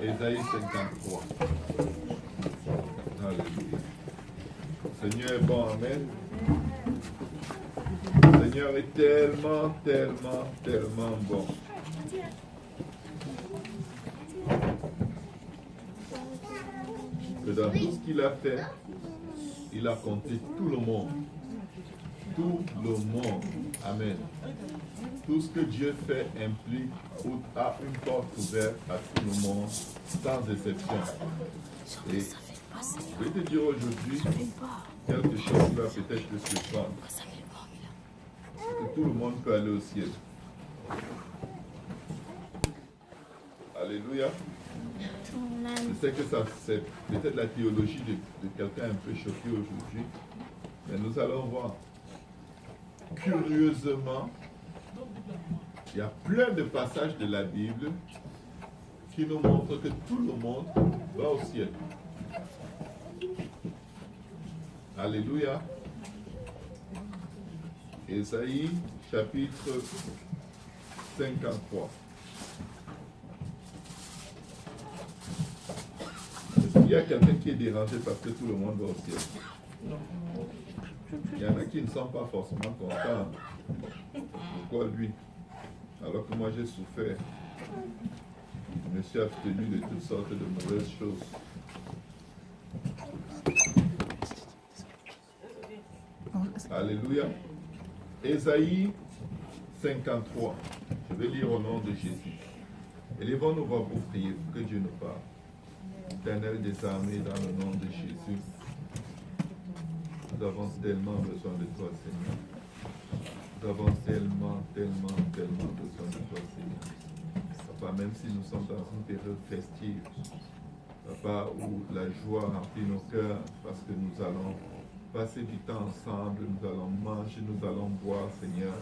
Ésaïe 53. Alléluia. Seigneur est bon, amen. Le Seigneur est tellement, tellement, tellement bon. Que dans tout ce qu'il a fait, il a compté tout le monde. Tout le monde. Amen. Tout ce que Dieu fait implique ou a une porte ouverte à tout le monde, sans exception. Et je vais te dire aujourd'hui quelque chose qui va peut-être te surprendre. Que tout le monde peut aller au ciel. Alléluia. Je sais que ça, c'est peut-être la théologie de quelqu'un un peu choqué aujourd'hui, mais nous allons voir. Curieusement, il y a plein de passages de la Bible qui nous montrent que tout le monde va au ciel. Alléluia. Ésaïe chapitre 53. Est-ce qu'il y a quelqu'un qui est dérangé parce que tout le monde va au ciel? Il y en a qui ne sont pas forcément contents. Pourquoi lui? Alors que moi j'ai souffert. Je me suis abstenu de toutes sortes de mauvaises choses. Alléluia. Ésaïe 53. Je vais lire au nom de Jésus. Élevons nos voix pour prier, pour que Dieu nous parle. Éternel des armées, dans le nom de Jésus. Nous avons tellement besoin de toi, Seigneur. Nous avons tellement besoin de toi, Seigneur. Papa, même si nous sommes dans une période festive, Papa, où la joie remplit nos cœurs, parce que nous allons passer du temps ensemble, nous allons manger, nous allons boire, Seigneur.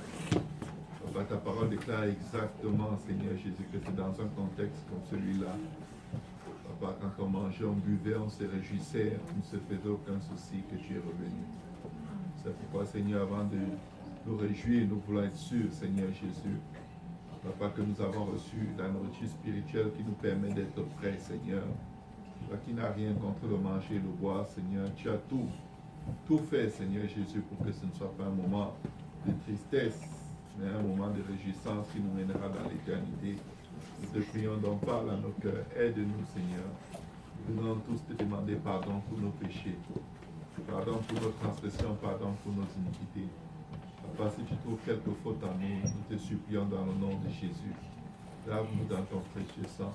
Papa, ta parole déclare exactement, Seigneur Jésus, que c'est dans un contexte comme celui-là. Papa, quand on mangeait, on buvait, on se réjouissait, on ne se faisait aucun souci que tu es revenu. C'est pourquoi, Seigneur, avant de nous réjouir, nous voulons être sûrs, Seigneur Jésus, Papa, que nous avons reçu la nourriture spirituelle qui nous permet d'être prêts, Seigneur. Toi qui n'as rien contre le manger et le boire, Seigneur, tu as tout fait, Seigneur Jésus, pour que ce ne soit pas un moment de tristesse, mais un moment de réjouissance qui nous mènera dans l'éternité. Nous te prions donc, parle à nos cœurs, aide-nous, Seigneur. Nous allons tous te demander pardon pour nos péchés, pardon pour nos transgressions, pardon pour nos iniquités. Papa, si tu trouves quelque faute en nous, nous te supplions dans le nom de Jésus. Lave-nous dans ton précieux sang.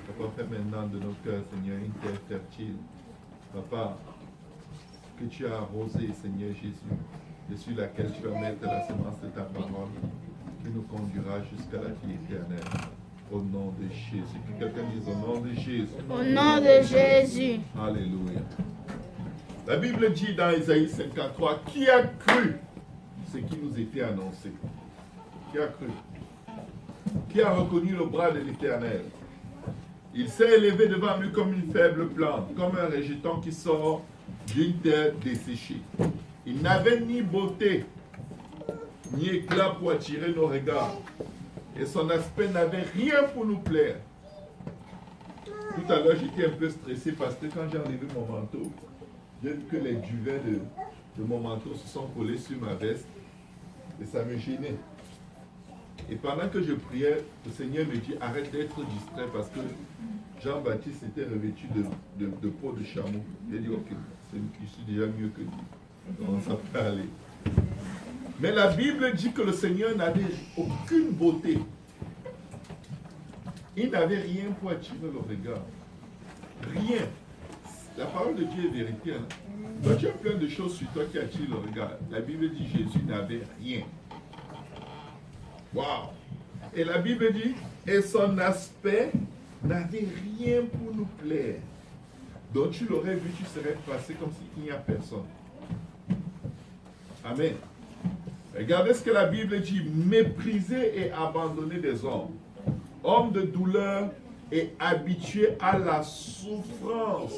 Papa, fais maintenant de nos cœurs, Seigneur, une terre fertile. Papa, que tu as arrosé, Seigneur Jésus, dessus laquelle tu vas mettre la semence de ta parole, qui nous conduira jusqu'à la vie éternelle. Au nom de Jésus. Que quelqu'un dise au nom de Jésus. Au nom de Jésus. Alléluia. La Bible dit dans Ésaïe 53, qui a cru ce qui nous était annoncé? Qui a cru? Qui a reconnu le bras de l'Éternel? Il s'est élevé devant lui comme une faible plante, comme un rejeton qui sort d'une terre desséchée. Il n'avait ni beauté, ni éclat pour attirer nos regards. Et son aspect n'avait rien pour nous plaire. Tout à l'heure, j'étais un peu stressé parce que quand j'ai enlevé mon manteau, j'ai vu que les duvets de mon manteau se sont collés sur ma veste et ça me gênait. Et pendant que je priais, le Seigneur me dit arrête d'être distrait parce que Jean-Baptiste était revêtu de peau de chameau. J'ai dit ok, je suis déjà mieux que lui. Donc ça peut aller. Mais la Bible dit que le Seigneur n'avait aucune beauté. Il n'avait rien pour attirer le regard. Rien. La parole de Dieu est vérité. Hein? Toi, tu as plein de choses sur toi qui attirent le regard. La Bible dit que Jésus n'avait rien. Waouh! Et la Bible dit, et son aspect n'avait rien pour nous plaire. Donc tu l'aurais vu, tu serais passé comme s'il n'y a personne. Amen. Regardez ce que la Bible dit, méprisé et abandonné des hommes, homme de douleur et habitué à la souffrance.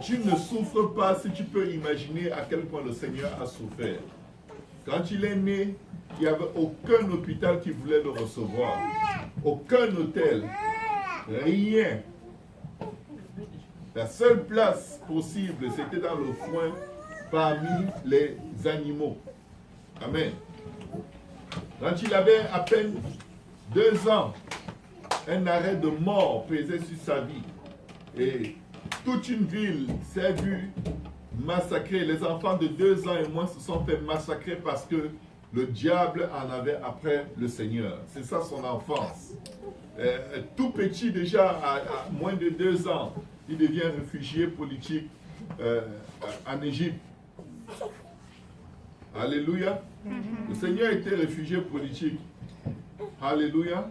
tu ne souffres pas si tu peux imaginer à quel point le Seigneur a souffert. Quand il est né, il n'y avait aucun hôpital qui voulait le recevoir. Aucun hôtel. Rien. La seule place possible, c'était dans le foin parmi les animaux. Amen. Quand il avait à peine 2 ans, un arrêt de mort pesait sur sa vie. Et toute une ville s'est vue massacrée. Les enfants de 2 ans et moins se sont fait massacrer parce que le diable en avait après le Seigneur. C'est ça son enfance. Tout petit déjà, à moins de 2 ans, il devient réfugié politique en Égypte. Alléluia. Le Seigneur était réfugié politique. Alléluia.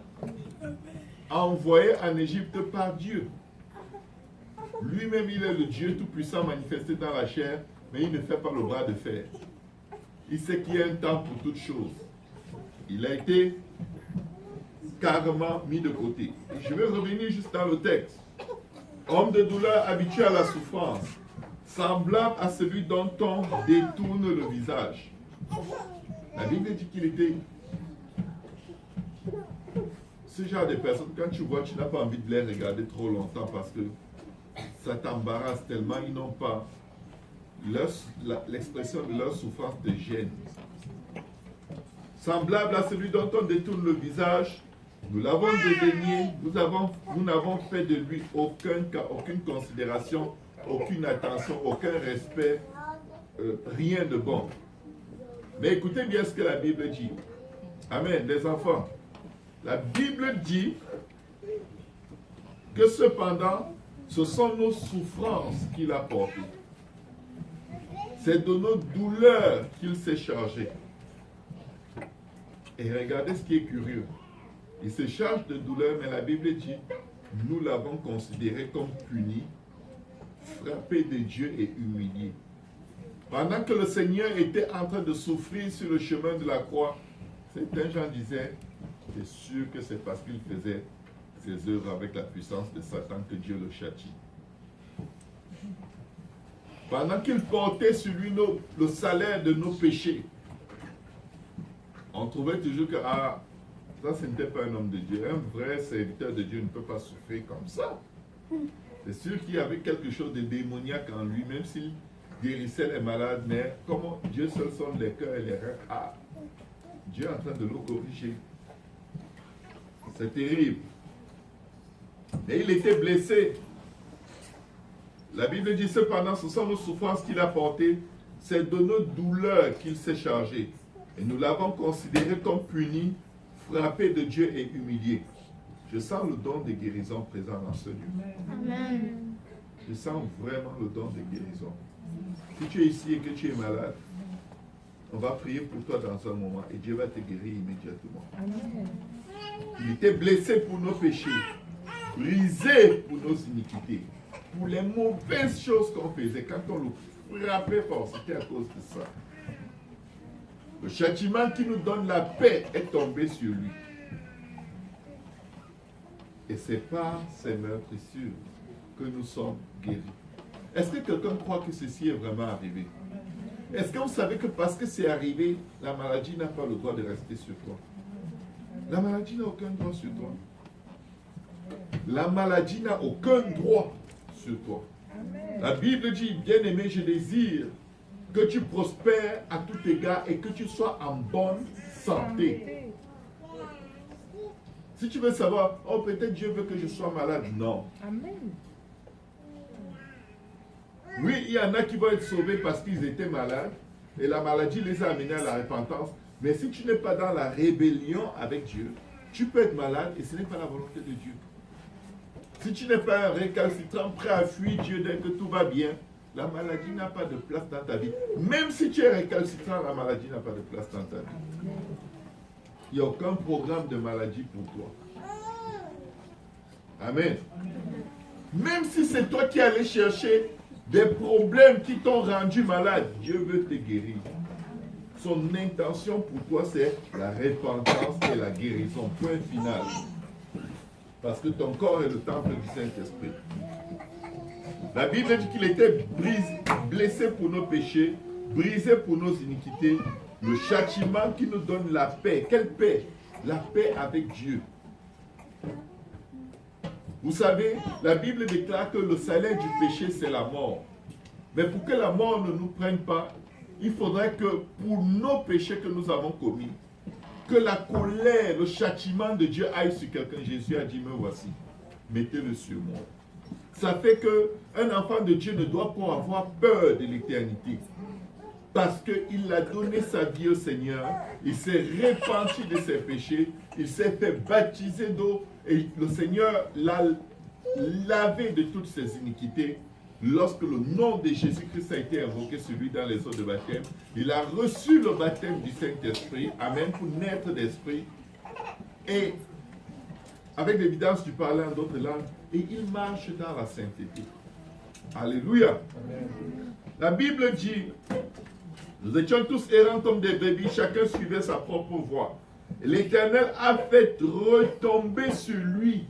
Envoyé en Égypte par Dieu. Lui-même, il est le Dieu tout-puissant manifesté dans la chair, mais il ne fait pas le bras de fer. Il sait qu'il y a un temps pour toutes choses. Il a été carrément mis de côté. Et je vais revenir juste dans le texte. Homme de douleur habitué à la souffrance, semblable à celui dont on détourne le visage. La Bible dit qu'il était ce genre de personnes, quand tu vois, tu n'as pas envie de les regarder trop longtemps parce que ça t'embarrasse tellement, ils n'ont pas l'expression de leur souffrance te gêne. Semblable à celui dont on détourne le visage, nous l'avons dédaigné, nous n'avons fait de lui aucune considération, aucune attention, aucun respect, rien de bon. Mais écoutez bien ce que la Bible dit. Amen, les enfants. La Bible dit que cependant, ce sont nos souffrances qu'il a portées. C'est de nos douleurs qu'il s'est chargé. Et regardez ce qui est curieux. Il se charge de douleurs, mais la Bible dit, nous l'avons considéré comme puni, frappé de Dieu et humilié. Pendant que le Seigneur était en train de souffrir sur le chemin de la croix, certains gens disaient, c'est sûr que c'est parce qu'il faisait ses œuvres avec la puissance de Satan que Dieu le châtie. Pendant qu'il portait sur lui le salaire de nos péchés, on trouvait toujours que ça ce n'était pas un homme de Dieu. Un vrai serviteur de Dieu ne peut pas souffrir comme ça. C'est sûr qu'il y avait quelque chose de démoniaque en lui, même s'il guérissait les malades, mais comment Dieu seul sonde les cœurs et les reins. Dieu est en train de le corriger. C'est terrible. Et il était blessé. La Bible dit cependant, ce sont nos souffrances qu'il a portées, c'est de nos douleurs qu'il s'est chargé. Et nous l'avons considéré comme puni, frappé de Dieu et humilié. Je sens le don de guérison présent dans ce lieu. Amen. Je sens vraiment le don de guérison. Si tu es ici et que tu es malade, on va prier pour toi dans un moment et Dieu va te guérir immédiatement. Amen. Il était blessé pour nos péchés, brisé pour nos iniquités, pour les mauvaises choses qu'on faisait. Quand on le frappait fort, c'était à cause de ça. Le châtiment qui nous donne la paix est tombé sur lui. Et c'est par ces meurtrissures que nous sommes guéris. Est-ce que quelqu'un croit que ceci est vraiment arrivé? Est-ce que vous savez que parce que c'est arrivé, la maladie n'a pas le droit de rester sur toi? La maladie n'a aucun droit sur toi. La maladie n'a aucun droit sur toi. La Bible dit, bien-aimé, je désire que tu prospères à tout égard et que tu sois en bonne santé. Si tu veux savoir, oh peut-être Dieu veut que je sois malade. Non. Amen. Oui, il y en a qui vont être sauvés parce qu'ils étaient malades et la maladie les a amenés à la repentance. Mais si tu n'es pas dans la rébellion avec Dieu, tu peux être malade et ce n'est pas la volonté de Dieu. Si tu n'es pas un récalcitrant prêt à fuir Dieu dès que tout va bien, la maladie n'a pas de place dans ta vie. Même si tu es récalcitrant, la maladie n'a pas de place dans ta vie. Il n'y a aucun programme de maladie pour toi. Amen. Même si c'est toi qui allais chercher des problèmes qui t'ont rendu malade, Dieu veut te guérir. Son intention pour toi, c'est la repentance et la guérison. Point final. Parce que ton corps est le temple du Saint-Esprit. La Bible dit qu'il était blessé pour nos péchés, brisé pour nos iniquités. Le châtiment qui nous donne la paix. Quelle paix? La paix avec Dieu. Vous savez, la Bible déclare que le salaire du péché, c'est la mort. Mais pour que la mort ne nous prenne pas, il faudrait que pour nos péchés que nous avons commis, que la colère, le châtiment de Dieu aille sur quelqu'un. Jésus a dit, me voici, mettez-le sur moi. Ça fait qu'un enfant de Dieu ne doit pas avoir peur de l'éternité. Parce qu'il a donné sa vie au Seigneur, il s'est repenti de ses péchés, il s'est fait baptiser d'eau et le Seigneur l'a lavé de toutes ses iniquités. Lorsque le nom de Jésus-Christ a été invoqué sur lui dans les eaux de baptême, il a reçu le baptême du Saint-Esprit, amen, pour naître d'esprit. Et avec l'évidence du parler en d'autres langues, et il marche dans la sainteté. Alléluia. Amen. La Bible dit, nous étions tous errants comme des brebis, chacun suivait sa propre voie. L'Éternel a fait retomber sur lui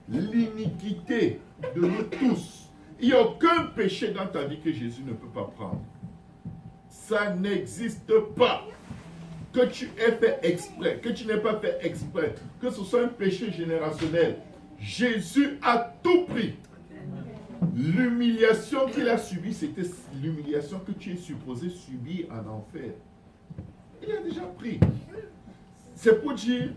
l'iniquité de nous tous. Il n'y a aucun péché dans ta vie que Jésus ne peut pas prendre. Ça n'existe pas. Que tu aies fait exprès, que tu n'aies pas fait exprès, que ce soit un péché générationnel, Jésus a tout pris. L'humiliation qu'il a subie, c'était l'humiliation que tu es supposé subir en enfer. Il a déjà pris. C'est pour dire,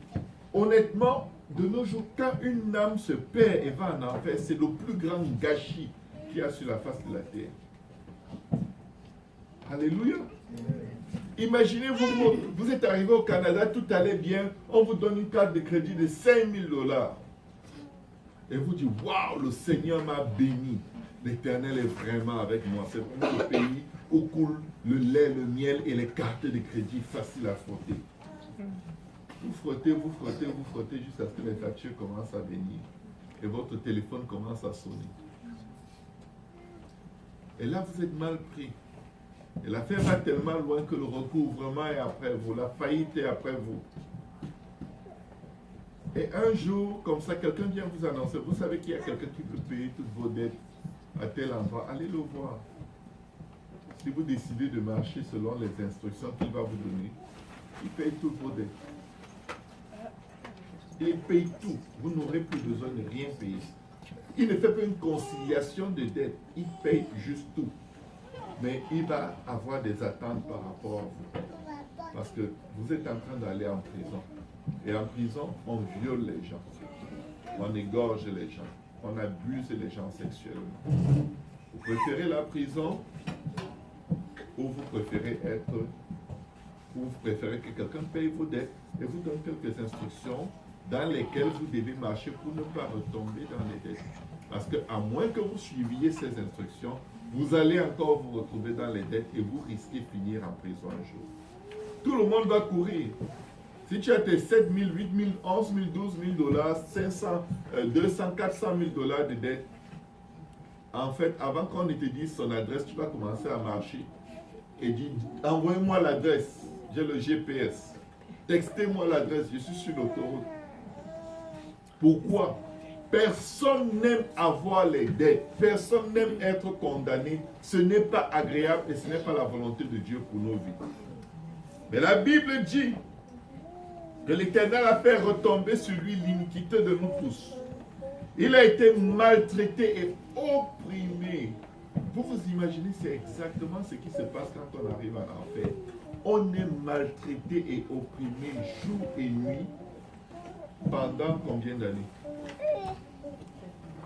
honnêtement, de nos jours, quand une âme se perd et va en enfer, c'est le plus grand gâchis qu'il y a sur la face de la terre. Alléluia. Imaginez, vous êtes arrivé au Canada, tout allait bien, on vous donne une carte de crédit de 5 000 $. Et vous dites, waouh, le Seigneur m'a béni. L'Éternel est vraiment avec moi. C'est pour le pays où coule le lait, le miel et les cartes de crédit faciles à frotter. Vous frottez, vous frottez, vous frottez jusqu'à ce que les factures commencent à venir. Et votre téléphone commence à sonner. Et là, vous êtes mal pris. Et l'affaire va tellement loin que le recouvrement est après vous, la faillite est après vous. Et un jour, comme ça, quelqu'un vient vous annoncer, vous savez qu'il y a quelqu'un qui peut payer toutes vos dettes à tel endroit, allez le voir. Si vous décidez de marcher selon les instructions qu'il va vous donner, il paye toutes vos dettes. Il paye tout. Vous n'aurez plus besoin de rien payer. Il ne fait pas une conciliation de dettes, il paye juste tout. Mais il va avoir des attentes par rapport à vous. Parce que vous êtes en train d'aller en prison. Et en prison, on viole les gens. On égorge les gens. On abuse les gens sexuellement. Vous préférez la prison ou vous préférez vous préférez que quelqu'un paye vos dettes et vous donne quelques instructions dans lesquelles vous devez marcher pour ne pas retomber dans les dettes. Parce qu'à moins que vous suiviez ces instructions, vous allez encore vous retrouver dans les dettes et vous risquez de finir en prison un jour. Tout le monde va courir. Si tu as tes 7 000, 8 000, 11 000, 12 000 $, 500, 200, 400 000 $ de dette, en fait, avant qu'on ne te dise son adresse, tu vas commencer à marcher et dire, envoyez-moi l'adresse, j'ai le GPS. Textez-moi l'adresse, je suis sur l'autoroute. Pourquoi? Personne n'aime avoir les dettes. Personne n'aime être condamné. Ce n'est pas agréable et ce n'est pas la volonté de Dieu pour nos vies. Mais la Bible dit que l'Éternel a fait retomber sur lui l'iniquité de nous tous. Il a été maltraité et opprimé. Vous vous imaginez, c'est exactement ce qui se passe quand on arrive en enfer. On est maltraité et opprimé jour et nuit pendant combien d'années?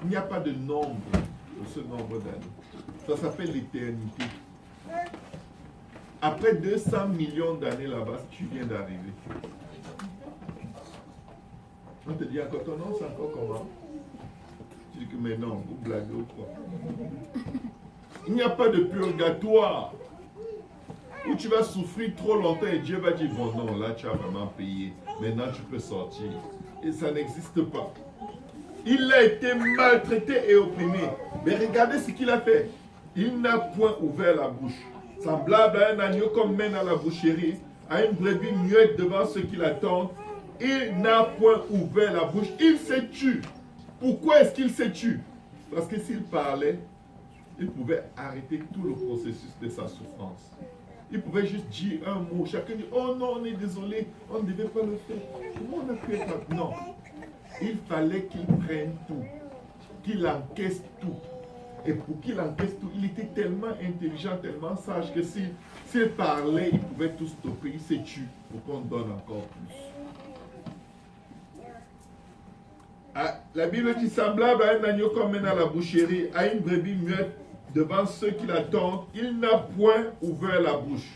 Il n'y a pas de nombre de ce nombre d'années. Ça s'appelle l'éternité. Après 200 millions d'années là-bas, tu viens d'arriver. On te dit encore ton nom, c'est encore comment? Tu dis que mais non, vous blaguez ou quoi? Il n'y a pas de purgatoire où tu vas souffrir trop longtemps et Dieu va dire bon non, là tu as vraiment payé. Maintenant tu peux sortir. Et ça n'existe pas. Il a été maltraité et opprimé. Mais regardez ce qu'il a fait. Il n'a point ouvert la bouche. Semblable à un agneau qu'on mène à la boucherie, à une brebis muette devant ceux qui l'attendent. Il n'a point ouvert la bouche. Il s'est tué. Pourquoi est-ce qu'il s'est tué? Parce que s'il parlait, il pouvait arrêter tout le processus de sa souffrance. Il pouvait juste dire un mot. Chacun dit, oh non, on est désolé, on ne devait pas le faire. Comment on a pu être... Non. Il fallait qu'il prenne tout, qu'il encaisse tout. Et pour qu'il encaisse tout, il était tellement intelligent, tellement sage que s'il parlait, il pouvait tout stopper. Il s'est tué pour qu'on donne encore plus. Ah, la Bible dit semblable à un agneau qu'on mène à la boucherie, à une brebis muette devant ceux qui l'attendent, il n'a point ouvert la bouche.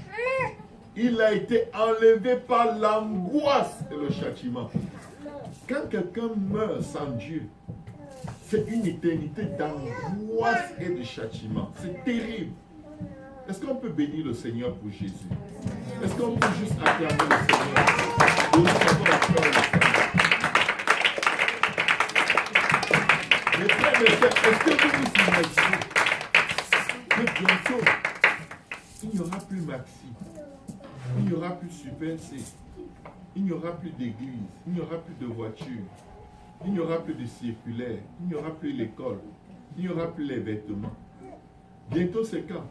Il a été enlevé par l'angoisse et le châtiment. Quand quelqu'un meurt sans Dieu, c'est une éternité d'angoisse et de châtiment. C'est terrible. Est-ce qu'on peut bénir le Seigneur pour Jésus? Est-ce qu'on peut juste acclamer le Seigneur? Mes frères, mes sœurs, est-ce que vous vous imaginez que bientôt, il n'y aura plus Maxi, il n'y aura plus Super C, il n'y aura plus d'église, il n'y aura plus de voiture, il n'y aura plus de circulaire, il n'y aura plus l'école, il n'y aura plus les vêtements. Bientôt c'est quand?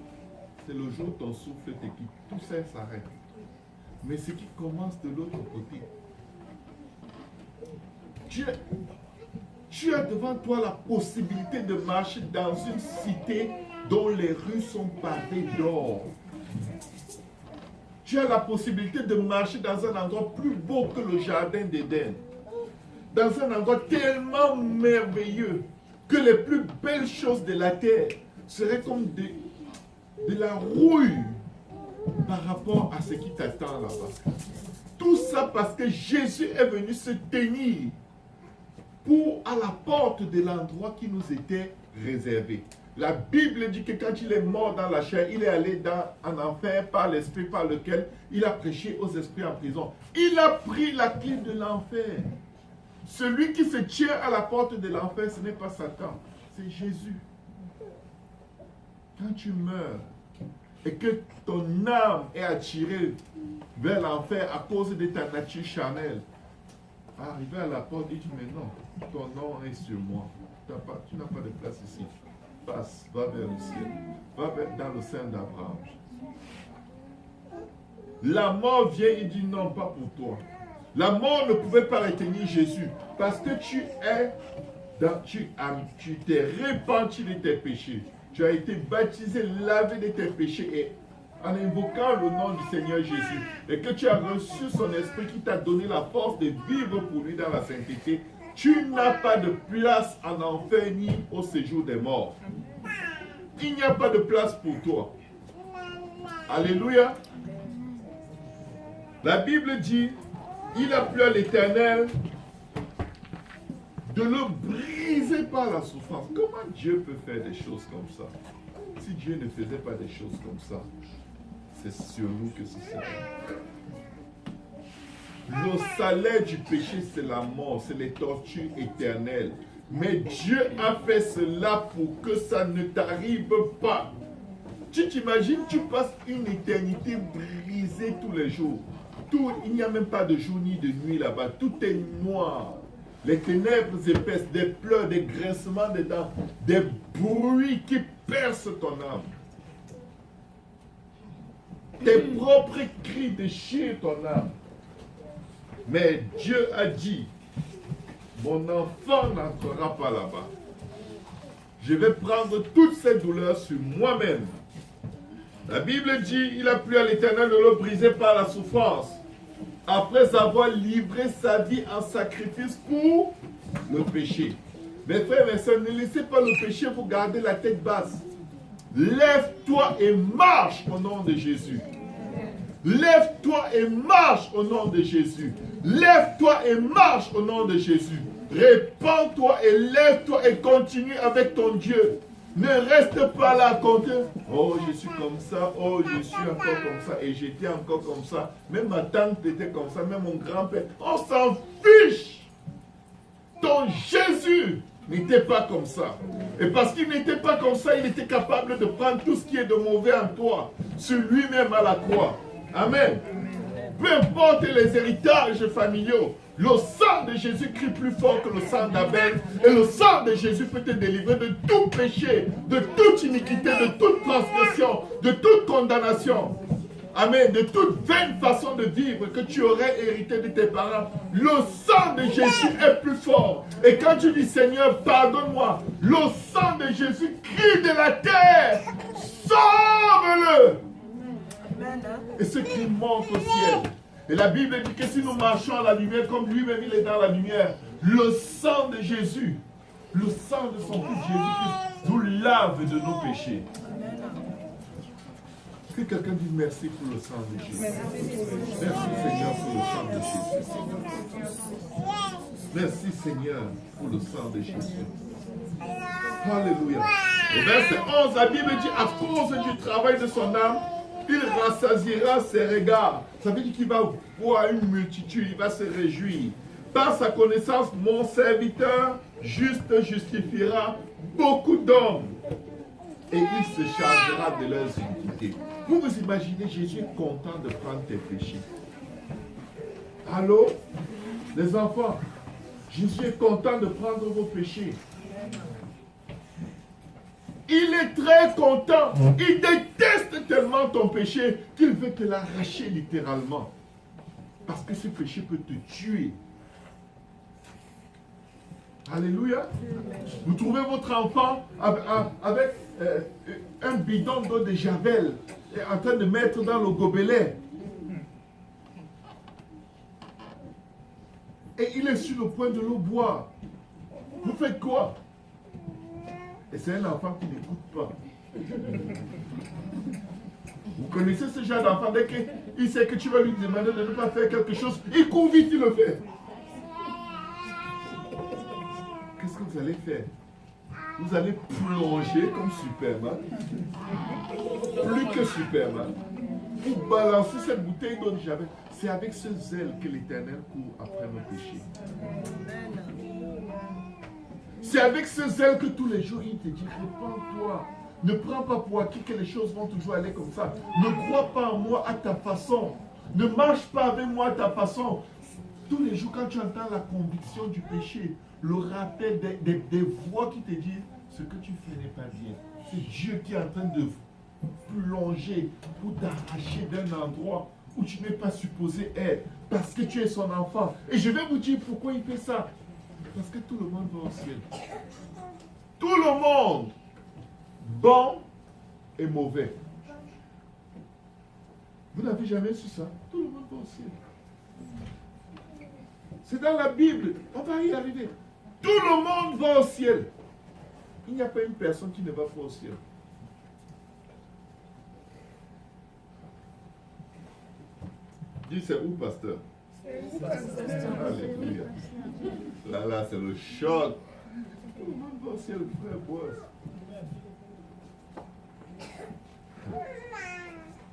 C'est le jour où ton souffle te quitte. Tout ça s'arrête. Mais ce qui commence de l'autre côté, tu as devant toi la possibilité de marcher dans une cité dont les rues sont pavées d'or. Tu as la possibilité de marcher dans un endroit plus beau que le jardin d'Éden. Dans un endroit tellement merveilleux que les plus belles choses de la terre seraient comme de la rouille par rapport à ce qui t'attend là-bas. Tout ça parce que Jésus est venu se tenir à la porte de l'endroit qui nous était réservé. La Bible dit que quand il est mort dans la chair, il est allé en enfer par l'esprit par lequel il a prêché aux esprits en prison. Il a pris la clé de l'enfer. Celui qui se tient à la porte de l'enfer, ce n'est pas Satan, c'est Jésus. Quand tu meurs et que ton âme est attirée vers l'enfer à cause de ta nature charnelle, arrivé à la porte, il dit, mais non, ton nom est sur moi. Tu n'as pas de place ici. Passe, va vers le ciel. Va dans le sein d'Abraham. La mort vient, il dit non, pas pour toi. La mort ne pouvait pas retenir Jésus parce que tu t'es repenti de tes péchés. Tu as été baptisé, lavé de tes péchés et en invoquant le nom du Seigneur Jésus et que tu as reçu son esprit qui t'a donné la force de vivre pour lui dans la sainteté, tu n'as pas de place en enfer ni au séjour des morts. Il n'y a pas de place pour toi. Alléluia. La Bible dit, il a plu à l'Éternel de le briser par la souffrance. Comment Dieu peut faire des choses comme ça? Si Dieu ne faisait pas des choses comme ça, c'est sur nous que ce serait. Le salaire du péché, c'est la mort, c'est les tortures éternelles. Mais Dieu a fait cela pour que ça ne t'arrive pas. Tu t'imagines, tu passes une éternité brisée tous les jours. Il n'y a même pas de jour ni de nuit là-bas. Tout est noir. Les ténèbres épaisses, des pleurs, des grincements de dents, des bruits qui percent ton âme. Tes propres cris déchirent ton âme. Mais Dieu a dit, mon enfant n'entrera pas là-bas. Je vais prendre toutes ces douleurs sur moi-même. La Bible dit, il a plu à l'Éternel de le briser par la souffrance, après avoir livré sa vie en sacrifice pour le péché. Mes frères et mes sœurs, ne laissez pas le péché vous garder la tête basse. Lève-toi et marche au nom de Jésus. Lève-toi et marche au nom de Jésus. Lève-toi et marche au nom de Jésus. Répands-toi et lève-toi et continue avec ton Dieu. Ne reste pas là à compter. Oh, je suis comme ça. Oh, je suis encore comme ça. Et j'étais encore comme ça. Même ma tante était comme ça. Même mon grand-père. On s'en fiche. Ton Jésus n'était pas comme ça. Et parce qu'il n'était pas comme ça, il était capable de prendre tout ce qui est de mauvais en toi sur lui-même à la croix. Amen. Peu importe les héritages familiaux, Le sang de Jésus crie plus fort que le sang d'Abel. Et le sang de Jésus peut te délivrer de tout péché, de toute iniquité, de toute transgression, de toute condamnation. Amen. De toute vaine façon de vivre que tu aurais hérité de tes parents. Le sang de Jésus est plus fort. Et quand tu dis Seigneur, pardonne-moi, le sang de Jésus crie de la terre. Sauve-le. Et ce cri monte au ciel. Et la Bible dit que si nous marchons à la lumière, comme lui-même il est dans la lumière, le sang de Jésus, le sang de son fils Jésus-Christ, nous lave de nos péchés. Que quelqu'un dise merci pour le sang de Jésus. Merci Seigneur pour le sang de Jésus. Merci Seigneur pour le sang de Jésus. Alléluia. Au verset 11, la Bible dit, à cause du travail de son âme, il rassasiera ses regards. Ça veut dire qu'il va voir une multitude, il va se réjouir. Par sa connaissance, mon serviteur juste justifiera beaucoup d'hommes. Et il se chargera de leurs iniquités. Vous vous imaginez, Jésus est content de prendre tes péchés. Allô? Les enfants, Jésus est content de prendre vos péchés. Il est très content. Il déteste tellement ton péché qu'il veut te l'arracher littéralement. Parce que ce péché peut te tuer. Alléluia. Vous trouvez votre enfant avec un bidon d'eau de Javel en train de mettre dans le gobelet. Et il est sur le point de l'eau boire. Vous faites quoi? Et c'est un enfant qui n'écoute pas. Vous connaissez ce genre d'enfant, dès qu'il sait que tu vas lui demander de ne pas faire quelque chose, il court vite, il le fait. Qu'est-ce que vous allez faire? Vous allez plonger comme Superman. Plus que Superman. Vous balancez cette bouteille d'eau de Javel. C'est avec ce zèle que l'Éternel court après nos péchés. C'est avec ce zèle que tous les jours il te dit, répands-toi. Ne prends pas pour acquis que les choses vont toujours aller comme ça. Ne crois pas en moi à ta façon. Ne marche pas avec moi à ta façon. Tous les jours quand tu entends la conviction du péché, le rappel des voix qui te disent, ce que tu fais n'est pas bien. C'est Dieu qui est en train de plonger pour t'arracher d'un endroit où tu n'es pas supposé être. Parce que tu es son enfant. Et je vais vous dire pourquoi il fait ça. Parce que tout le monde va au ciel. Tout le monde, bon et mauvais. Vous n'avez jamais su ça? Tout le monde va au ciel. C'est dans la Bible. On va y arriver. Tout le monde va au ciel. Il n'y a pas une personne qui ne va pas au ciel. Dis, c'est où, pasteur? Alléluia. Là, c'est le choc. Tout le monde va au ciel, frère Boaz.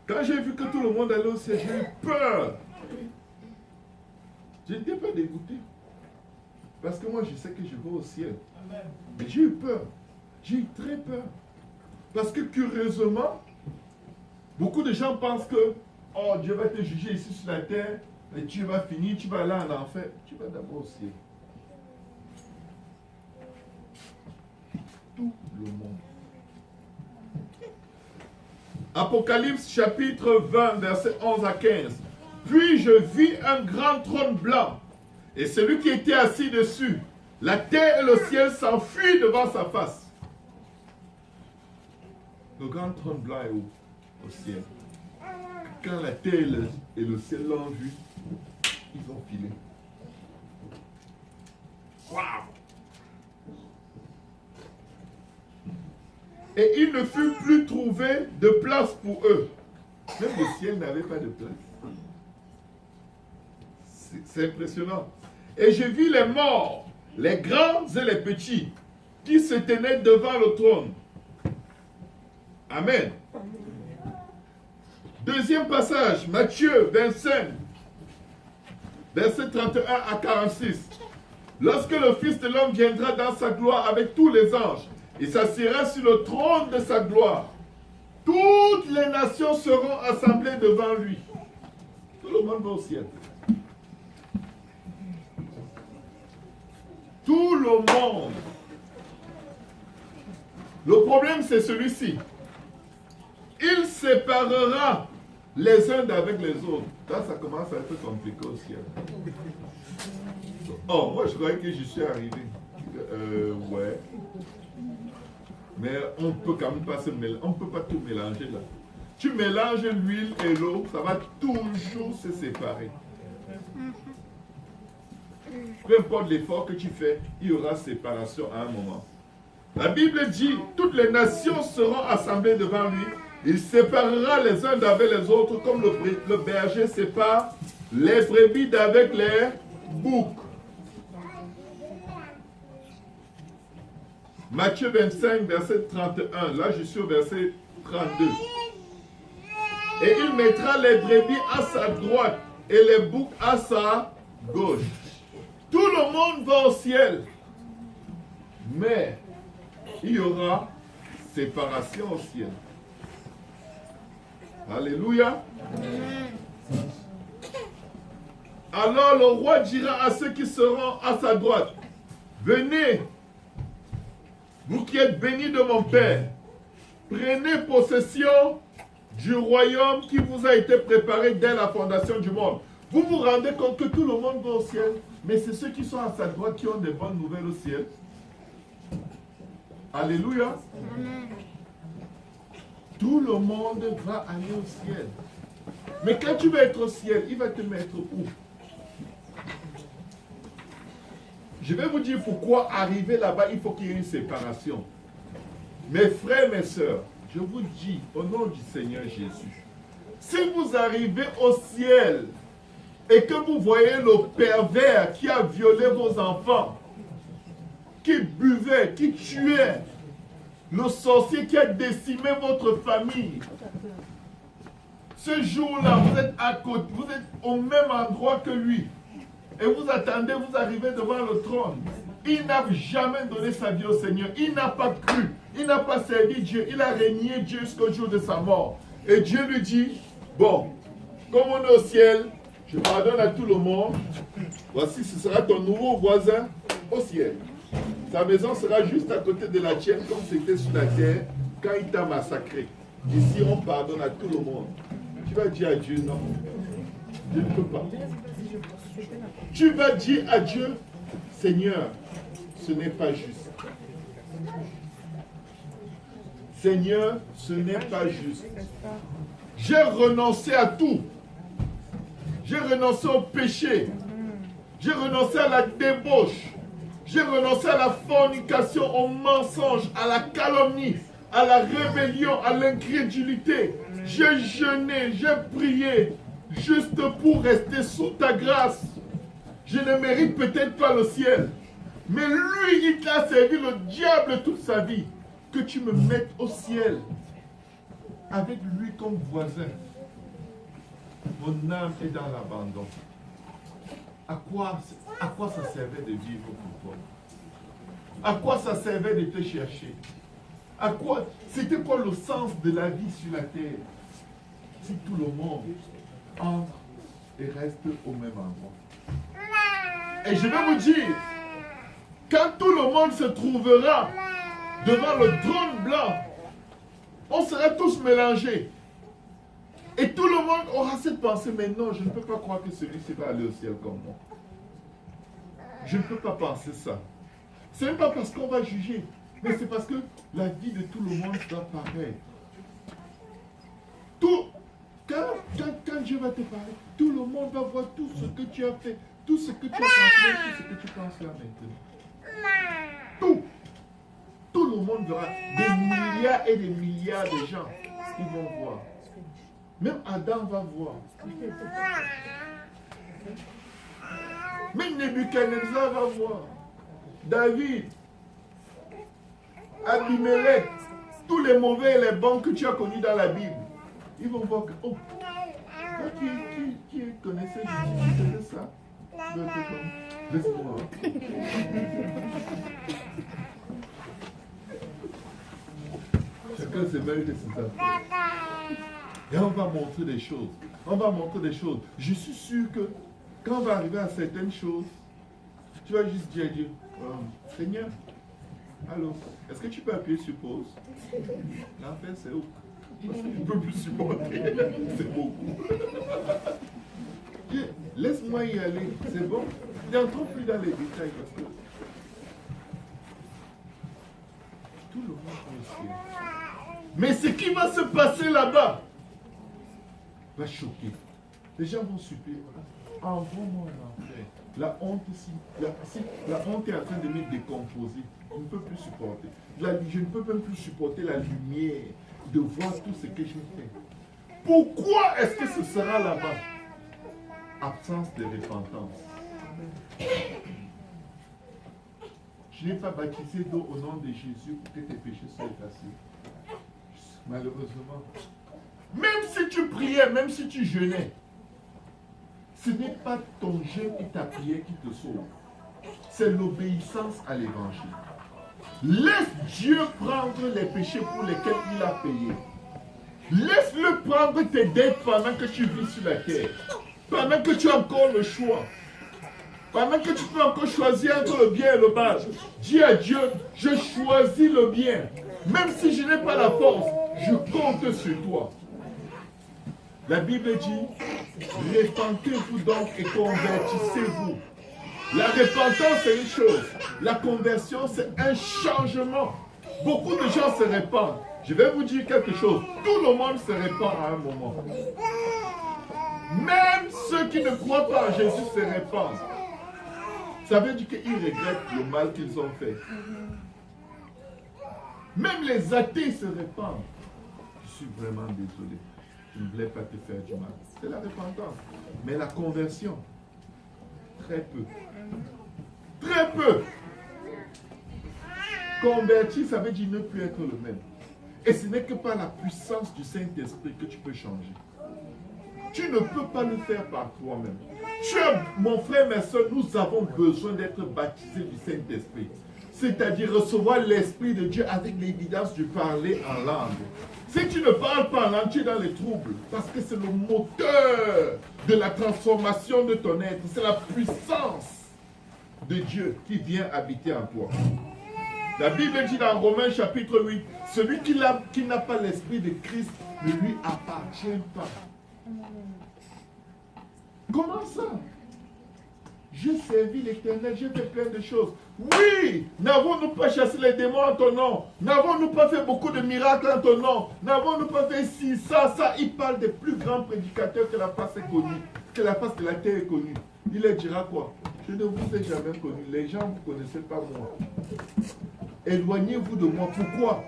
Quand j'ai vu que tout le monde allait au ciel, j'ai eu peur. Je n'étais pas dégoûté. Parce que moi, je sais que je vais au ciel. Mais j'ai eu peur. J'ai eu très peur. Parce que curieusement, beaucoup de gens pensent que oh, Dieu va te juger ici sur la terre, et tu vas finir, tu vas aller en enfer. Tu vas d'abord au ciel. Tout le monde. Apocalypse chapitre 20, versets 11 à 15. Puis je vis un grand trône blanc, et celui qui était assis dessus. La terre et le ciel s'enfuient devant sa face. Le grand trône blanc est où? Au ciel. Quand la terre et le ciel l'ont vu, ils ont filé. Waouh! Et il ne fut plus trouvé de place pour eux. Même le ciel n'avait pas de place. C'est impressionnant. Et je vis les morts, les grands et les petits, qui se tenaient devant le trône. Amen. Deuxième passage, Matthieu 25, versets 31 à 46. Lorsque le Fils de l'homme viendra dans sa gloire avec tous les anges, il s'assiera sur le trône de sa gloire. Toutes les nations seront assemblées devant lui. Tout le monde va au ciel. le monde. Le problème, c'est celui-ci. Il séparera les uns d'avec les autres. Là, ça commence à être compliqué au ciel. Oh, moi, je croyais que j'y suis arrivé. Ouais. Mais on peut quand même pas se mélanger. On ne peut pas tout mélanger là. Tu mélanges l'huile et l'eau, ça va toujours se séparer. Peu importe l'effort que tu fais, il y aura séparation à un moment. La Bible dit, toutes les nations seront assemblées devant lui. Il séparera les uns d'avec les autres comme le berger sépare les brebis d'avec les boucs. Matthieu 25, verset 31. Là, je suis au verset 32. Et il mettra les brebis à sa droite et les boucs à sa gauche. Tout le monde va au ciel. Mais il y aura séparation au ciel. Alléluia. Alors le roi dira à ceux qui seront à sa droite, venez, vous qui êtes bénis de mon Père, prenez possession du royaume qui vous a été préparé dès la fondation du monde. Vous vous rendez compte que tout le monde va au ciel, mais c'est ceux qui sont à sa droite qui ont des bonnes nouvelles au ciel. Alléluia. Tout le monde va aller au ciel. Mais quand tu vas être au ciel, il va te mettre où? Je vais vous dire pourquoi arriver là-bas, il faut qu'il y ait une séparation. Mes frères, mes sœurs, je vous dis au nom du Seigneur Jésus, si vous arrivez au ciel et que vous voyez le pervers qui a violé vos enfants, qui buvait, qui tuait, le sorcier qui a décimé votre famille, ce jour-là, vous êtes à côté, vous êtes au même endroit que lui, et vous attendez, vous arrivez devant le trône. Il n'a jamais donné sa vie au Seigneur. Il n'a pas cru. Il n'a pas servi Dieu. Il a régné Dieu jusqu'au jour de sa mort. Et Dieu lui dit, bon, comme on est au ciel, je pardonne à tout le monde. Voici, ce sera ton nouveau voisin au ciel. Sa maison sera juste à côté de la tienne, comme c'était sur la terre, quand il t'a massacré. Ici, on pardonne à tout le monde. Tu vas dire à Dieu, non, je ne peux pas. Tu vas dire à Dieu, Seigneur, ce n'est pas juste. Seigneur, ce n'est pas juste. J'ai renoncé à tout. J'ai renoncé au péché. J'ai renoncé à la débauche. J'ai renoncé à la fornication, au mensonge, à la calomnie, à la rébellion, à l'incrédulité. J'ai jeûné, j'ai prié, juste pour rester sous ta grâce. Je ne mérite peut-être pas le ciel. Mais lui, il t'a servi le diable toute sa vie. Que tu me mettes au ciel avec lui comme voisin. Mon âme est dans l'abandon. À quoi ça servait de vivre pour toi? À quoi ça servait de te chercher? À quoi? C'était quoi le sens de la vie sur la terre? Si tout le monde entre et reste au même endroit. Et je vais vous dire, quand tout le monde se trouvera devant le trône blanc, on sera tous mélangés. Et tout le monde aura cette pensée, mais non, je ne peux pas croire que celui-ci va aller au ciel comme moi. Je ne peux pas penser ça. Ce n'est pas parce qu'on va juger, mais c'est parce que la vie de tout le monde sera pareille. Quand Dieu va te parler, tout le monde va voir tout ce que tu as fait, tout ce que tu as pensé, tout ce que tu penses là maintenant. Tout le monde verra. Des milliards et des milliards de gens, ils vont voir. Même Adam va voir. Même Nebuchadnezzar va voir. David, Abimelech, tous les mauvais et les bons que tu as connus dans la Bible, ils vont voir que, oh, toi qui connaissais Jésus, tu faisais ça. Laisse-moi. Chacun se mêle de ses affaires. Et on va montrer des choses. On va montrer des choses. Je suis sûr que quand on va arriver à certaines choses, tu vas juste dire à Dieu, Seigneur, allô, est-ce que tu peux appuyer sur pause? L'enfer, c'est où? Parce que je ne peux plus supporter. C'est beaucoup. Laisse-moi y aller, c'est bon. N'entrons plus dans les détails parce que tout le monde est ciel. Mais ce qui va se passer là-bas va choquer. Les gens vont supplier. Envoie-moi en enfer. La honte ici, la honte est en train de me décomposer. Je ne peux plus supporter. Je ne peux même plus supporter la lumière de voir tout ce que je fais. Pourquoi est-ce que ce sera là-bas? Absence de repentance. Je n'ai pas baptisé d'eau au nom de Jésus pour que tes péchés soient effacés. Malheureusement. Même si tu priais, même si tu jeûnais, ce n'est pas ton jeûne et ta prière qui te sauvent. C'est l'obéissance à l'évangile. Laisse Dieu prendre les péchés pour lesquels il a payé. Laisse-le prendre tes dettes pendant que tu vis sur la terre. Pendant que tu as encore le choix. Pendant que tu peux encore choisir entre le bien et le mal. Dis à Dieu, je choisis le bien. Même si je n'ai pas la force, je compte sur toi. La Bible dit, repentez-vous donc et convertissez-vous. La repentance, c'est une chose. La conversion, c'est un changement. Beaucoup de gens se répandent. Je vais vous dire quelque chose. Tout le monde se répand à un moment. Même ceux qui ne croient pas en Jésus se répandent. Ça veut dire qu'ils regrettent le mal qu'ils ont fait. Même les athées se répandent. Je suis vraiment désolé. Je ne voulais pas te faire du mal. C'est la repentance. Mais la conversion, très peu. Très peu. Convertir, ça veut dire ne plus être le même. Et ce n'est que par la puissance du Saint-Esprit que tu peux changer. Tu ne peux pas le faire par toi-même. Mon frère, ma soeur, nous avons besoin d'être baptisés du Saint-Esprit. C'est-à-dire recevoir l'Esprit de Dieu avec l'évidence du parler en langue. Si tu ne parles pas en langue, tu es dans les troubles. Parce que c'est le moteur de la transformation de ton être. C'est la puissance de Dieu qui vient habiter en toi. La Bible dit dans Romains chapitre 8, celui qui n'a pas l'Esprit de Christ ne lui appartient pas. Comment ça? J'ai servi l'Éternel, j'ai fait plein de choses. Oui, n'avons-nous pas chassé les démons en ton nom? N'avons-nous pas fait beaucoup de miracles en ton nom? N'avons-nous pas fait ci, ça? Il parle des plus grands prédicateurs que la face est connue, que la face de la terre est connue. Il leur dira quoi? Je ne vous ai jamais connu. Les gens ne vous connaissez pas moi. Éloignez-vous de moi. Pourquoi?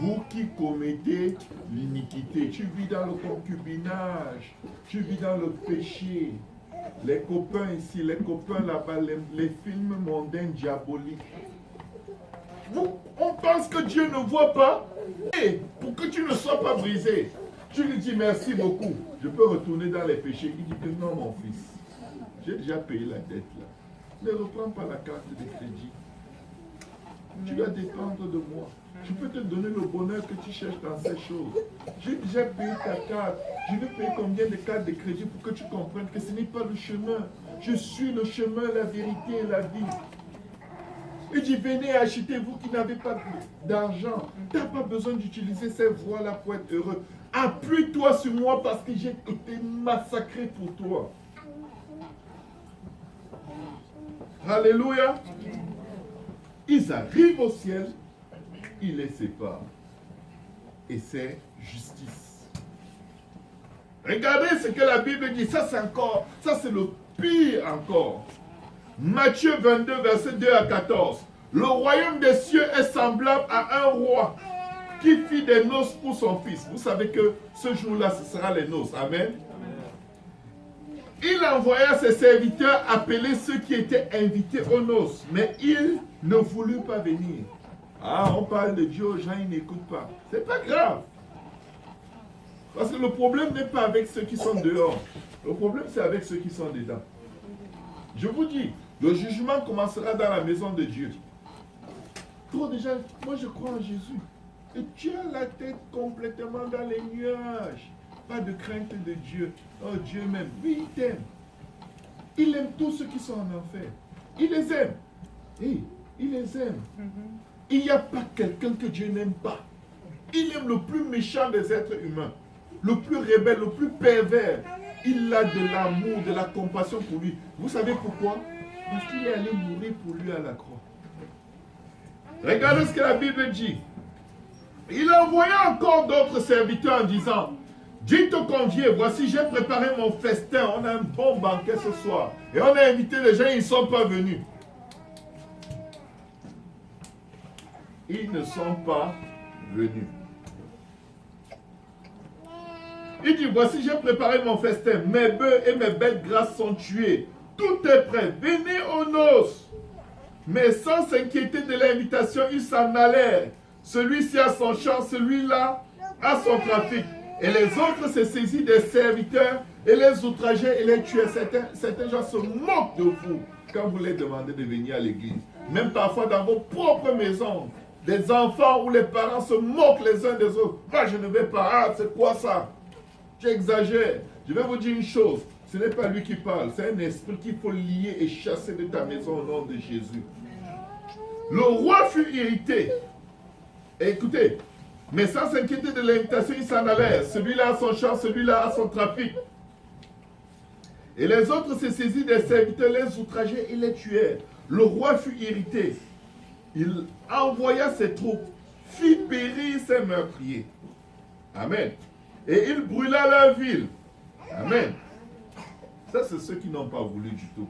Vous qui commettez l'iniquité. Tu vis dans le concubinage. Tu vis dans le péché. Les copains ici, les copains là-bas, les films mondains diaboliques. On pense que Dieu ne voit pas. Et pour que tu ne sois pas brisé, tu lui dis merci beaucoup. Je peux retourner dans les péchés. Il dit que non, mon fils. J'ai déjà payé la dette là. Ne reprends pas la carte de crédit. Tu dois dépendre de moi. Je peux te donner le bonheur que tu cherches dans ces choses. J'ai déjà payé ta carte. Je vais payer combien de cartes de crédit pour que tu comprennes que ce n'est pas le chemin. Je suis le chemin, la vérité et la vie. Il dit, venez acheter, vous qui n'avez pas d'argent. Tu n'as pas besoin d'utiliser ces voies-là pour être heureux. Appuie-toi sur moi parce que j'ai été massacré pour toi. Alléluia. Ils arrivent au ciel, ils les séparent. Et c'est justice. Regardez ce que la Bible dit. Ça c'est le pire encore. Matthieu 22, verset 2 à 14. Le royaume des cieux est semblable à un roi qui fit des noces pour son fils. Vous savez que ce jour-là, ce sera les noces. Amen. Il envoya ses serviteurs appeler ceux qui étaient invités aux noces. Mais ils ne voulurent pas venir. Ah, on parle de Dieu aux gens, ils n'écoutent pas. C'est pas grave. Parce que le problème n'est pas avec ceux qui sont dehors. Le problème, c'est avec ceux qui sont dedans. Je vous dis, le jugement commencera dans la maison de Dieu. Trop déjà, moi je crois en Jésus. Et tu as la tête complètement dans les nuages. Pas de crainte de Dieu. Oh, Dieu m'aime. Oui, il t'aime. Il aime tous ceux qui sont en enfer. Il les aime. Et Il les aime. Il n'y a pas quelqu'un que Dieu n'aime pas. Il aime le plus méchant des êtres humains, le plus rebelle, le plus pervers. Il a de l'amour, de la compassion pour lui. Vous savez pourquoi? Parce qu'il est allé mourir pour lui à la croix. Regardez ce que la Bible dit. Il a envoyé encore d'autres serviteurs en disant, dites aux conviés, voici j'ai préparé mon festin, on a un bon banquet ce soir. Et on a invité les gens, ils ne sont pas venus. Ils ne sont pas venus. Il dit, voici j'ai préparé mon festin, mes bœufs et mes bêtes grasses sont tués. Tout est prêt, venez aux noces. Mais sans s'inquiéter de l'invitation, ils s'en allèrent. Celui-ci a son champ, celui-là a son trafic. Et les autres se saisissent des serviteurs et les outrageaient et les tuaient. Certains gens se moquent de vous quand vous les demandez de venir à l'église. Même parfois dans vos propres maisons, des enfants où les parents se moquent les uns des autres. Moi, je ne vais pas. Ah, c'est quoi ça? J'exagère. Je vais vous dire une chose. Ce n'est pas lui qui parle. C'est un esprit qu'il faut lier et chasser de ta maison au nom de Jésus. Le roi fut irrité. Et écoutez, mais sans s'inquiéter de l'invitation, il s'en allait. Celui-là a son champ, celui-là a son trafic. Et les autres se saisirent des serviteurs, les outrageaient et les tuèrent. Le roi fut irrité. Il envoya ses troupes, fit périr ses meurtriers. Amen. Et il brûla leur ville. Amen. Ça, c'est ceux qui n'ont pas voulu du tout.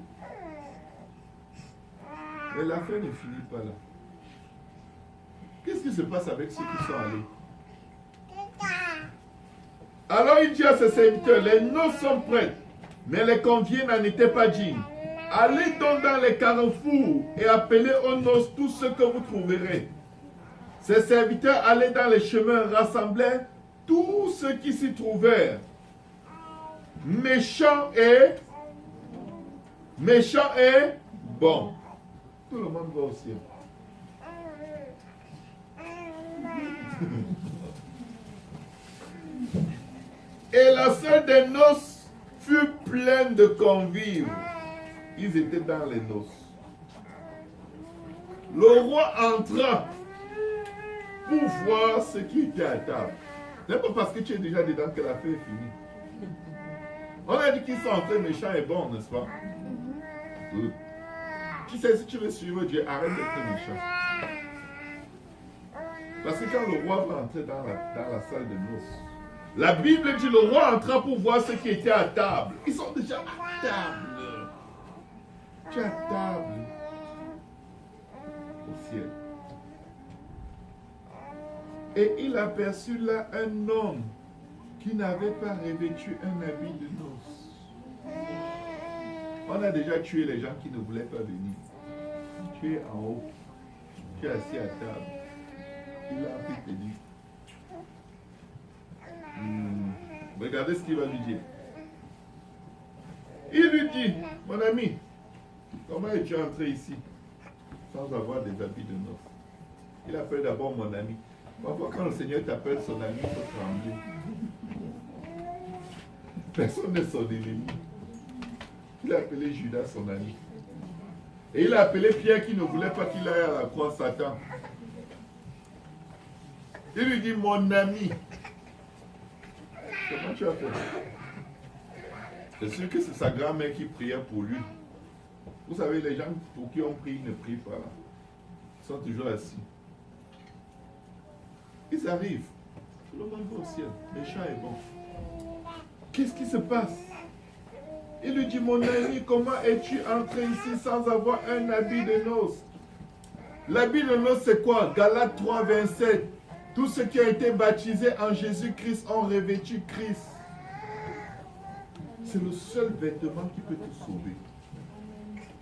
Mais l'affaire ne finit pas là. Qu'est-ce qui se passe avec ceux qui sont allés? Alors il dit à ses serviteurs, les noces sont prêtes, mais les conviés n'en étaient pas dignes. Allez donc dans les carrefours et appelez aux noces tous ceux que vous trouverez. Ses serviteurs allaient dans les chemins, rassemblaient tous ceux qui s'y trouvèrent. Méchants et bons. Tout le monde va au ciel. Et la salle des noces fut pleine de convives. Ils étaient dans les noces. Le roi entra pour voir ce qui était à table. Ce n'est pas parce que tu es déjà dedans que l'affaire est finie. On a dit qu'ils sont entrés méchants et bons, n'est-ce pas? Tu sais, si tu veux suivre Dieu, arrête d'être méchant. Parce que quand le roi va entrer dans la salle de noces, la Bible dit le roi entra pour voir ce qui était à table. Ils sont déjà à table. Tu es à table au ciel. Et il aperçut là un homme qui n'avait pas revêtu un habit de noces. On a déjà tué les gens qui ne voulaient pas venir. Tu es en haut. Tu es assis à table. Il a envie de te dire. Regardez ce qu'il va lui dire. Il lui dit, mon ami, comment es-tu entré ici sans avoir des habits de noces? Il appelle d'abord mon ami. Parfois quand le Seigneur t'appelle son ami, il faut trembler. Personne n'est son ennemi. Il a appelé Judas son ami. Et il a appelé Pierre qui ne voulait pas qu'il aille à la croix, Satan. Il lui dit, mon ami. Comment tu as fait? C'est sûr que c'est sa grand-mère qui priait pour lui. Vous savez, les gens pour qui on prie, ne prient pas là. Ils sont toujours assis. Ils arrivent. Tout le monde va au ciel. Méchant est bon. Qu'est-ce qui se passe? Il lui dit, mon ami, comment es-tu entré ici sans avoir un habit de noces? L'habit de noces, c'est quoi? Galates 3, 27. Tous ceux qui ont été baptisés en Jésus-Christ ont revêtu Christ. C'est le seul vêtement qui peut te sauver.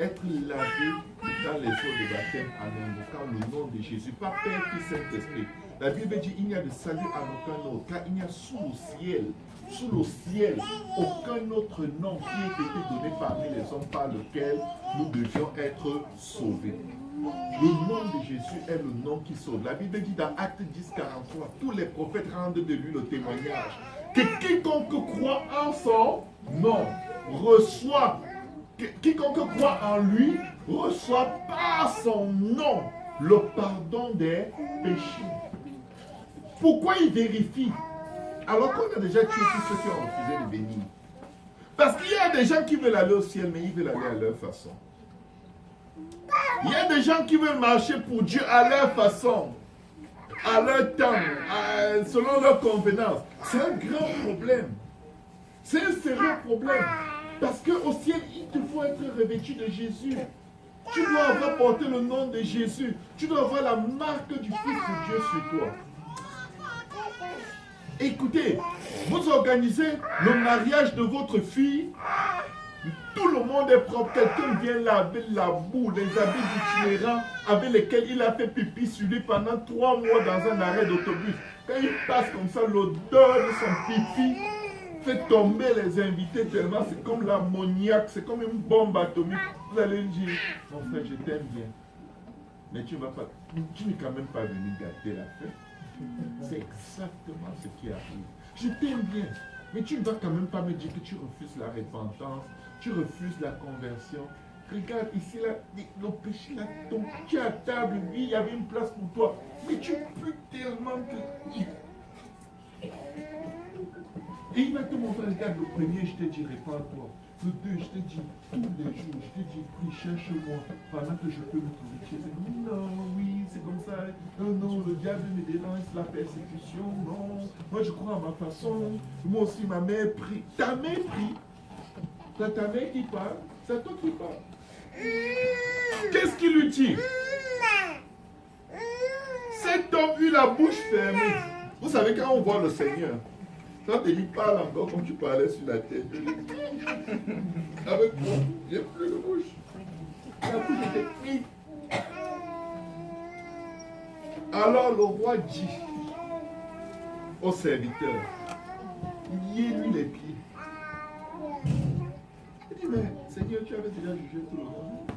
Être lavé dans les eaux de baptême en invoquant le nom de Jésus, pas Père, Fils, Saint-Esprit. La Bible dit il n'y a de salut en aucun autre, car il n'y a sous le ciel, aucun autre nom qui ait été donné parmi les hommes par lequel nous devions être sauvés. Le nom de Jésus est le nom qui sauve. La Bible dit dans Actes 10, 43, tous les prophètes rendent de lui le témoignage que quiconque croit en son nom reçoit quiconque croit en lui reçoit par son nom le pardon des péchés. Pourquoi il vérifie alors qu'on a déjà tué tous ceux qui ont refusé de venir? Parce qu'il y a des gens qui veulent aller au ciel, mais ils veulent aller à leur façon. Il y a des gens qui veulent marcher pour Dieu à leur façon, à leur temps, selon leur convenance. C'est un grand problème. C'est un sérieux problème. Parce qu'au ciel, il te faut être revêtu de Jésus. Tu dois avoir porté le nom de Jésus. Tu dois avoir la marque du Fils de Dieu sur toi. Écoutez, vous organisez le mariage de votre fille. Tout le monde est propre. Quelqu'un vient laver la boue, les habits itinérants avec lesquels il a fait pipi sur lui pendant 3 mois dans un arrêt d'autobus. Quand il passe comme ça, l'odeur de son pipi fait tomber les invités tellement c'est comme l'ammoniaque, c'est comme une bombe atomique. Vous allez lui dire, mon frère, je t'aime bien. Mais tu n'es quand même pas venu gâter la fête. C'est exactement ce qui arrive. Je t'aime bien, mais tu ne vas quand même pas me dire que tu refuses la repentance, tu refuses la conversion. Regarde ici, là, le péché là tombe. Tu es à table, oui, il y avait une place pour toi, mais tu pues tellement que... Et il va te montrer, regarde, le premier, je te dis, répands-toi. Le 2, je te dis, tous les jours, je te dis, prie, cherche-moi, pendant que je peux me trouver. Tu dis, non, oui, c'est comme ça. Non, le diable me dénonce la persécution. Non, moi je crois à ma façon. Moi aussi, ma mère prie. Ta mère prie. C'est ta mère qui parle, c'est toi qui parle. Qu'est-ce qu'il lui dit? Cet homme eut la bouche fermée. Vous savez, quand on voit le Seigneur, quand il parle encore comme tu parlais sur la tête, avec moi, il n'y a plus de bouche. La bouche était prise. Alors le roi dit au serviteur, liez-lui les pieds. Il dit, mais Seigneur, tu avais déjà jugé tout le monde.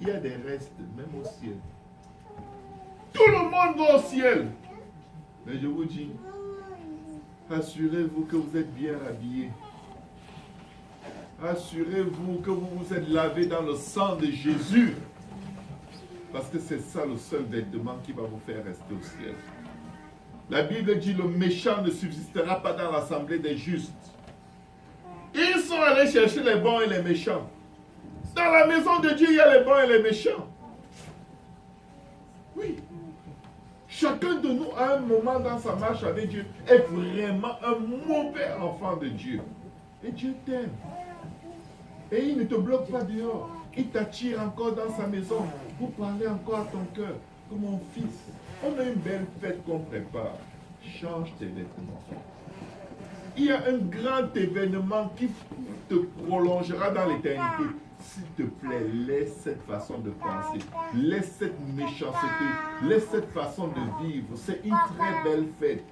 Il y a des restes, même au ciel. Tout le monde va au ciel. Mais je vous dis, assurez-vous que vous êtes bien habillés. Assurez-vous que vous vous êtes lavé dans le sang de Jésus. Parce que c'est ça le seul vêtement qui va vous faire rester au ciel. La Bible dit, le méchant ne subsistera pas dans l'assemblée des justes. Ils sont allés chercher les bons et les méchants. Dans la maison de Dieu, il y a les bons et les méchants. Oui. Chacun de nous, à un moment dans sa marche avec Dieu, est vraiment un mauvais enfant de Dieu. Et Dieu t'aime. Et il ne te bloque pas dehors. Il t'attire encore dans sa maison pour parler encore à ton cœur. Comme mon fils, on a une belle fête qu'on prépare. Change tes vêtements. Il y a un grand événement qui te prolongera dans l'éternité. S'il te plaît, laisse cette façon de penser, laisse cette méchanceté, laisse cette façon de vivre. C'est une très belle fête.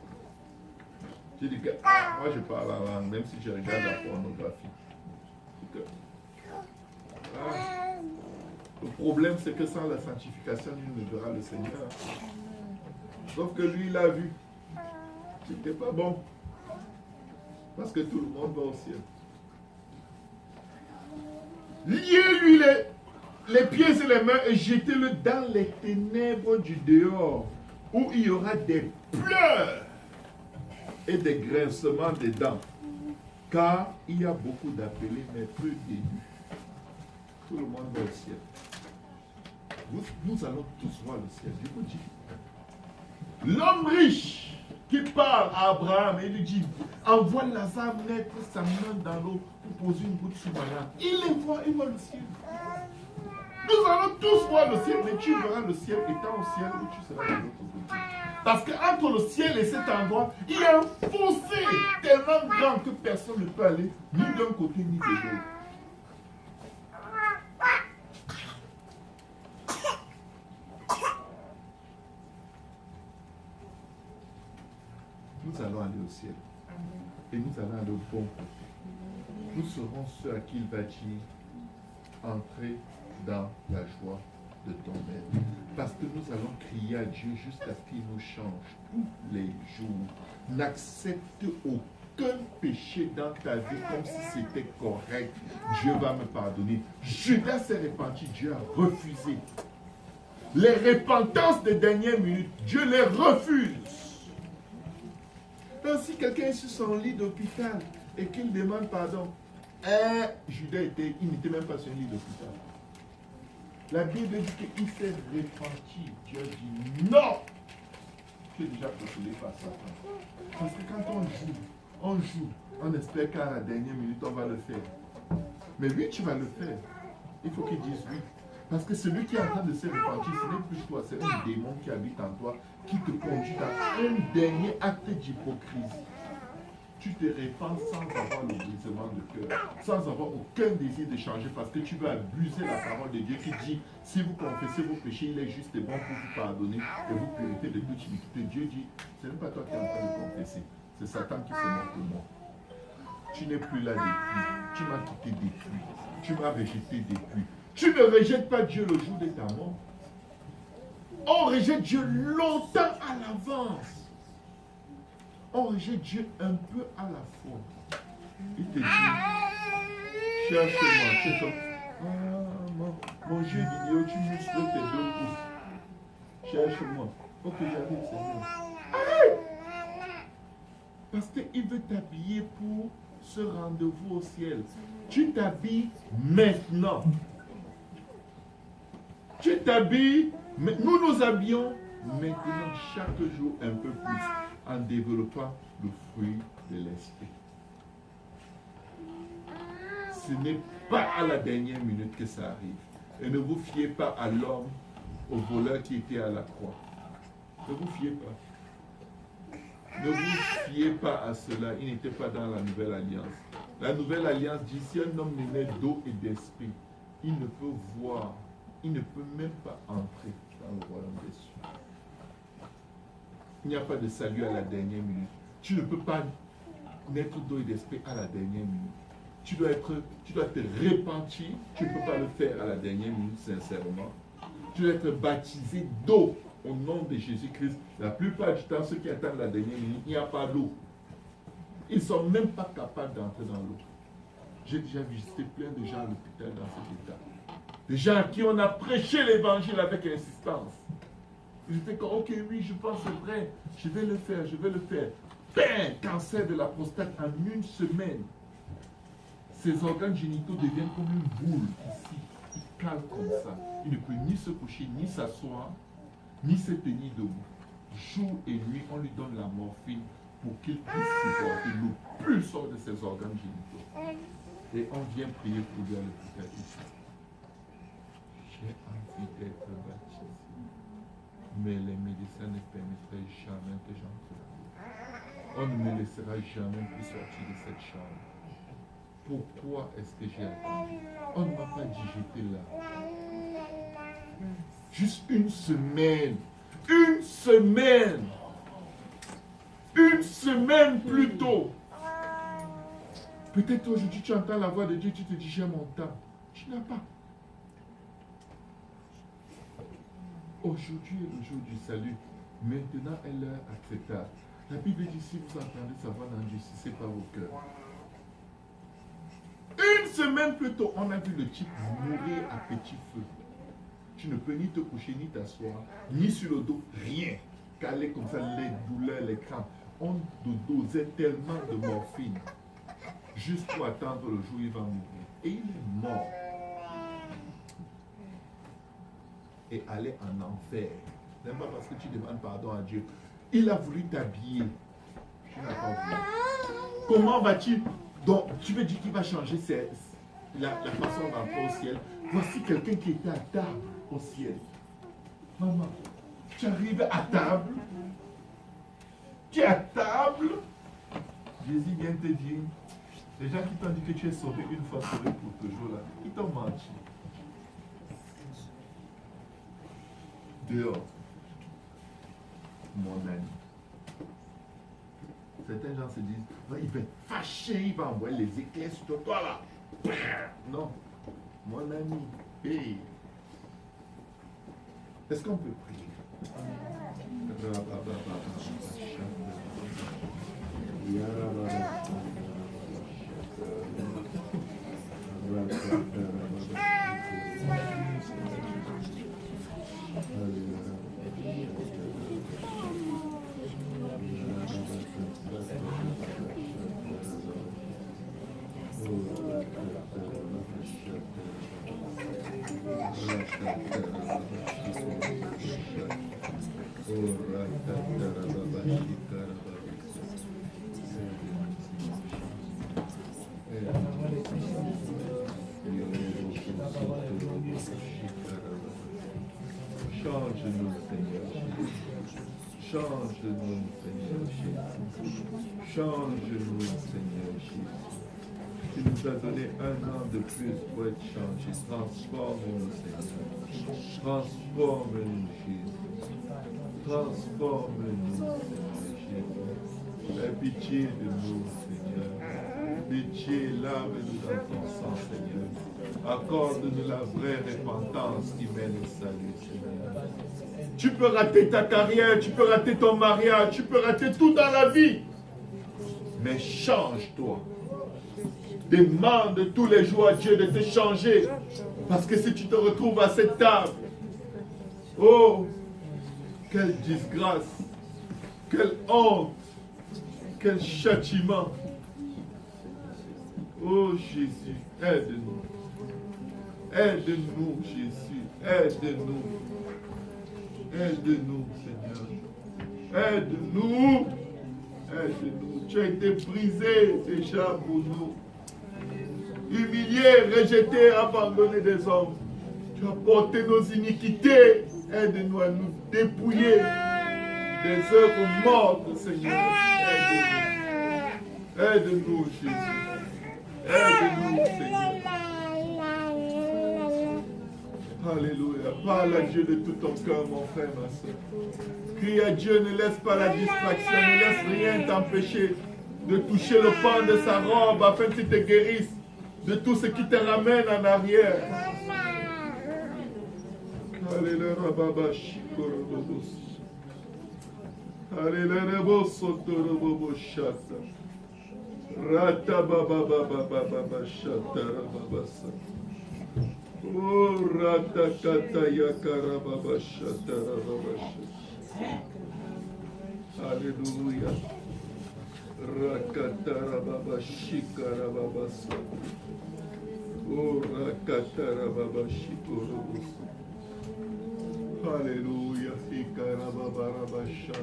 Je dis que, moi je parle en langue, même si je regarde la pornographie. Le problème, c'est que sans la sanctification, nul ne verra le Seigneur. Sauf que lui, il a vu. C'était pas bon. Parce que tout le monde va au ciel. Liez-lui les pieds et les mains et jetez-le dans les ténèbres du dehors, où il y aura des pleurs et des grincements des dents. Car il y a beaucoup d'appelés, mais peu d'élus. Tout le monde va au ciel. Nous allons tous voir le ciel. Je vous dis. L'homme riche qui parle à Abraham et lui dit, envoie Lazare mettre sa main dans l'eau pour poser une goutte sur ma langue. Il voit le ciel. Nous allons tous voir le ciel, mais tu verras le ciel étant au ciel où tu seras de l'autre côté. Parce qu'entre le ciel et cet endroit, il y a un fossé tellement grand que personne ne peut aller ni d'un côté ni de l'autre. Nous allons aller au ciel. Et nous allons aller au bon côté. Nous serons ceux à qui il va dire, entrez dans la joie de ton maître. Parce que nous allons crier à Dieu jusqu'à ce qu'il nous change tous les jours. N'accepte aucun péché dans ta vie comme si c'était correct. Dieu va me pardonner. Judas s'est repenti, Dieu a refusé. Les repentances des dernières minutes, Dieu les refuse. Donc si quelqu'un est sur son lit d'hôpital et qu'il demande pardon, Judas il n'était même pas sur un lit d'hôpital. La Bible dit qu'il s'est repenti. Dieu a dit non. Tu es déjà possédé par Satan. Parce que quand on joue, on espère qu'à la dernière minute, on va le faire. Mais oui, tu vas le faire. Il faut qu'il dise oui. Parce que celui qui est en train de se repentir, ce n'est plus toi, c'est un démon qui habite en toi, qui te conduit à un dernier acte d'hypocrisie. Tu te répands sans avoir le brisement de cœur, sans avoir aucun désir de changer, parce que tu veux abuser la parole de Dieu qui dit, si vous confessez vos péchés, il est juste et bon pour vous pardonner et vous purifier de toute iniquité. Dieu dit, ce n'est pas toi qui es en train de confesser, c'est Satan qui se moque de moi. Tu n'es plus là depuis, tu m'as quitté depuis, tu m'as rejeté depuis. Tu ne rejettes pas Dieu le jour de ta mort. On rejette Dieu longtemps à l'avance. On rejette Dieu un peu à la fois. Il te dit, cherche-moi, cherche-moi. Mon jeu vidéo, tu muscles tes 2 pouces. Cherche-moi. Faut que j'arrive, Seigneur. Parce qu'il veut t'habiller pour ce rendez-vous au ciel. Tu t'habilles maintenant. Tu t'habilles, mais nous habillons maintenant chaque jour un peu plus en développant le fruit de l'esprit. Ce n'est pas à la dernière minute que ça arrive. Et ne vous fiez pas à l'homme, au voleur qui était à la croix. Ne vous fiez pas. Ne vous fiez pas à cela. Il n'était pas dans la nouvelle alliance. La nouvelle alliance dit, si un homme n'est d'eau et d'esprit, il ne peut voir, il ne peut même pas entrer dans le royaume des cieux. Il n'y a pas de salut à la dernière minute. Tu ne peux pas naître d'eau et d'esprit à la dernière minute. Tu dois te repentir. Tu ne peux pas le faire à la dernière minute, sincèrement. Tu dois être baptisé d'eau au nom de Jésus-Christ. La plupart du temps, ceux qui attendent la dernière minute, il n'y a pas d'eau. Ils ne sont même pas capables d'entrer dans l'eau. J'ai déjà visité plein de gens à l'hôpital dans cet état. Des gens à qui on a prêché l'évangile avec insistance. Ils étaient comme, ok, oui, je pense c'est vrai, je vais le faire, je vais le faire. Ben, cancer de la prostate en 1 semaine. Ses organes génitaux deviennent comme une boule ici. Il cale comme ça. Il ne peut ni se coucher, ni s'asseoir, ni se tenir debout. Jour et nuit, on lui donne la morphine pour qu'il puisse supporter le pulsor de ses organes génitaux. Et on vient prier pour lui à l'hôpital ici. J'ai envie d'être baptisé. Mais les médecins ne permettraient jamais que j'entre. On ne me laissera jamais plus sortir de cette chambre. Pourquoi est-ce que j'ai attendu? On ne m'a pas dit j'étais là. Juste 1 semaine. 1 semaine. 1 semaine plus tôt. Peut-être aujourd'hui tu entends la voix de Dieu, tu te dis j'ai mon temps. Tu n'as pas. Aujourd'hui est le jour du salut. Maintenant est l'heure acceptable. La Bible dit si vous entendez sa voix, n'endurcissez pas vos cœurs. 1 semaine plus tôt, on a vu le type mourir à petit feu. Tu ne peux ni te coucher, ni t'asseoir, ni sur le dos, rien. Calé comme ça, les douleurs, les crampes. On te dosait tellement de morphine. Juste pour attendre le jour où il va mourir. Et il est mort. Et aller en enfer. N'est pas parce que tu demandes pardon à Dieu. Il a voulu t'habiller. Tu n'as pas voulu. Comment vas-tu? Donc, tu veux dire qu'il va changer la façon d'entrer au ciel. Voici quelqu'un qui était à table au ciel. Maman, tu arrives à table. Tu es à table. Jésus vient te dire, les gens qui t'ont dit que tu es sauvé une fois, sauvé pour toujours, là, ils t'ont menti. Dehors, mon ami. Certains gens se disent, il va être fâché, il va envoyer les éclairs sur toi là. Non, mon ami, hey. Est-ce qu'on peut prier? Change-nous, Seigneur Jésus. Change-nous, Seigneur Jésus. Change-nous, Seigneur Jésus. Tu nous as donné un an de plus pour être changé. Transforme-nous, Seigneur. Transforme-nous, Jésus. Transforme-nous, Seigneur Jésus. Aie pitié de nous, Seigneur. Pitié, lave-nous dans ton sang, Seigneur. Accorde-nous la vraie repentance qui mène au salut, Seigneur. Tu peux rater ta carrière, tu peux rater ton mariage, tu peux rater tout dans la vie. Mais change-toi. Demande tous les jours à Dieu de te changer. Parce que si tu te retrouves à cette table, oh, quelle disgrâce, quelle honte, quel châtiment. Oh Jésus, aide-nous. Aide-nous, Jésus. Aide-nous. Aide-nous, Seigneur. Aide-nous. Aide-nous. Tu as été brisé déjà pour nous. Humilié, rejeté, abandonné des hommes. Tu as porté nos iniquités. Aide-nous à nous dépouiller des œuvres mortes, Seigneur. Aide-nous. Aide-nous, Jésus. Aide-nous, Seigneur. Alléluia. Parle à Dieu de tout ton cœur, mon frère, ma soeur. Crie à Dieu, ne laisse pas la distraction, ne laisse rien t'empêcher de toucher le pan de sa robe afin qu'il te guérisse de tout ce qui te ramène en arrière. Alléluia. Alléluia. Rata baba baba baba shata rababasa. Oh rata kata yakara baba shata rababasha. Alléluia. Rakata rababa shikara babasa. Oh rakata rababa shikorobusa. Alléluia. Ikara baba rabasha.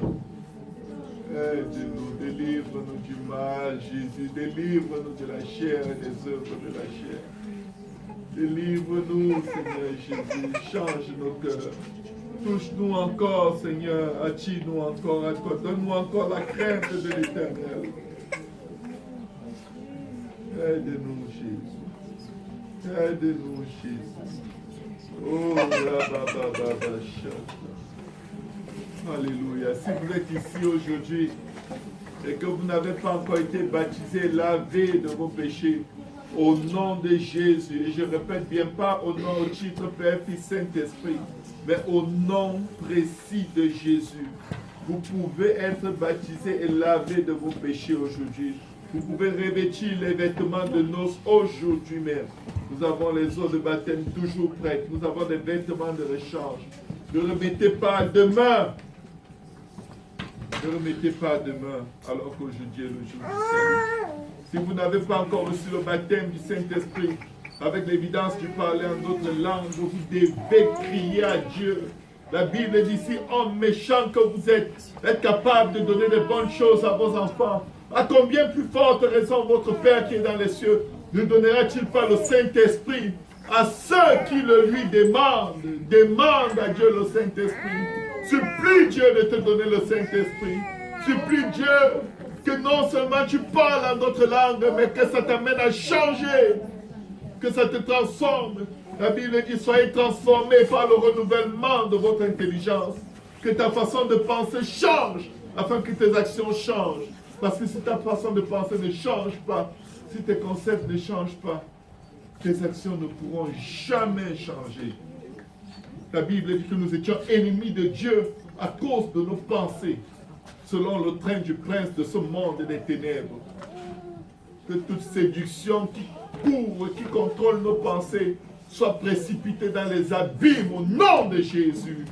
Aide-nous, délivre-nous du mal, Jésus, délivre-nous de la chair et des œuvres de la chair. Délivre-nous, Seigneur Jésus, change nos cœurs. Touche-nous encore, Seigneur, attire-nous encore à toi, donne-nous encore la crainte de l'Éternel. Aide-nous, Jésus. Aide-nous, Jésus. Oh, rababababa, chata. Alléluia. Si vous êtes ici aujourd'hui et que vous n'avez pas encore été baptisé, lavé de vos péchés, au nom de Jésus, et je répète bien, pas au nom, au titre Père, Fils, Saint-Esprit, mais au nom précis de Jésus, vous pouvez être baptisé et lavé de vos péchés aujourd'hui. Vous pouvez revêtir les vêtements de noces aujourd'hui même. Nous avons les eaux de baptême toujours prêtes. Nous avons des vêtements de rechange. Ne remettez pas demain. Ne remettez pas demain, alors qu'aujourd'hui est le jour du salut. Si vous n'avez pas encore reçu le baptême du Saint-Esprit, avec l'évidence du parler en d'autres langues, vous devez crier à Dieu. La Bible dit, si homme méchant que vous êtes capable de donner de bonnes choses à vos enfants, à combien plus forte raison votre Père qui est dans les cieux ne donnera-t-il pas le Saint-Esprit à ceux qui le lui demandent? Demande à Dieu le Saint-Esprit. Supplie Dieu de te donner le Saint-Esprit. Supplie Dieu que non seulement tu parles en d'autres langues, mais que ça t'amène à changer, que ça te transforme. La Bible dit, soyez transformés par le renouvellement de votre intelligence, que ta façon de penser change, afin que tes actions changent. Parce que si ta façon de penser ne change pas, si tes concepts ne changent pas, tes actions ne pourront jamais changer. La Bible dit que nous étions ennemis de Dieu à cause de nos pensées. selon le train du prince de ce monde des ténèbres. Que toute séduction qui couvre, qui contrôle nos pensées, soit précipitée dans les abîmes au nom de Jésus.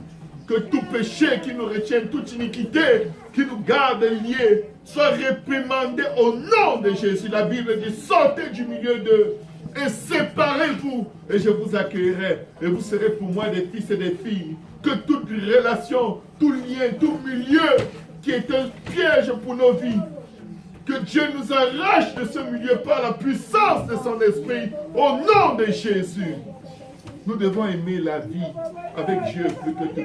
Que tout péché qui nous retienne, toute iniquité qui nous garde liés, soit réprimandé au nom de Jésus. La Bible dit, sortez du milieu d'eux et séparez-vous et je vous accueillerai et vous serez pour moi des fils et des filles. Que toute relation, tout lien, tout milieu qui est un piège pour nos vies, que Dieu nous arrache de ce milieu par la puissance de son esprit au nom de Jésus. Nous devons aimer la vie avec Dieu plus que toute chose.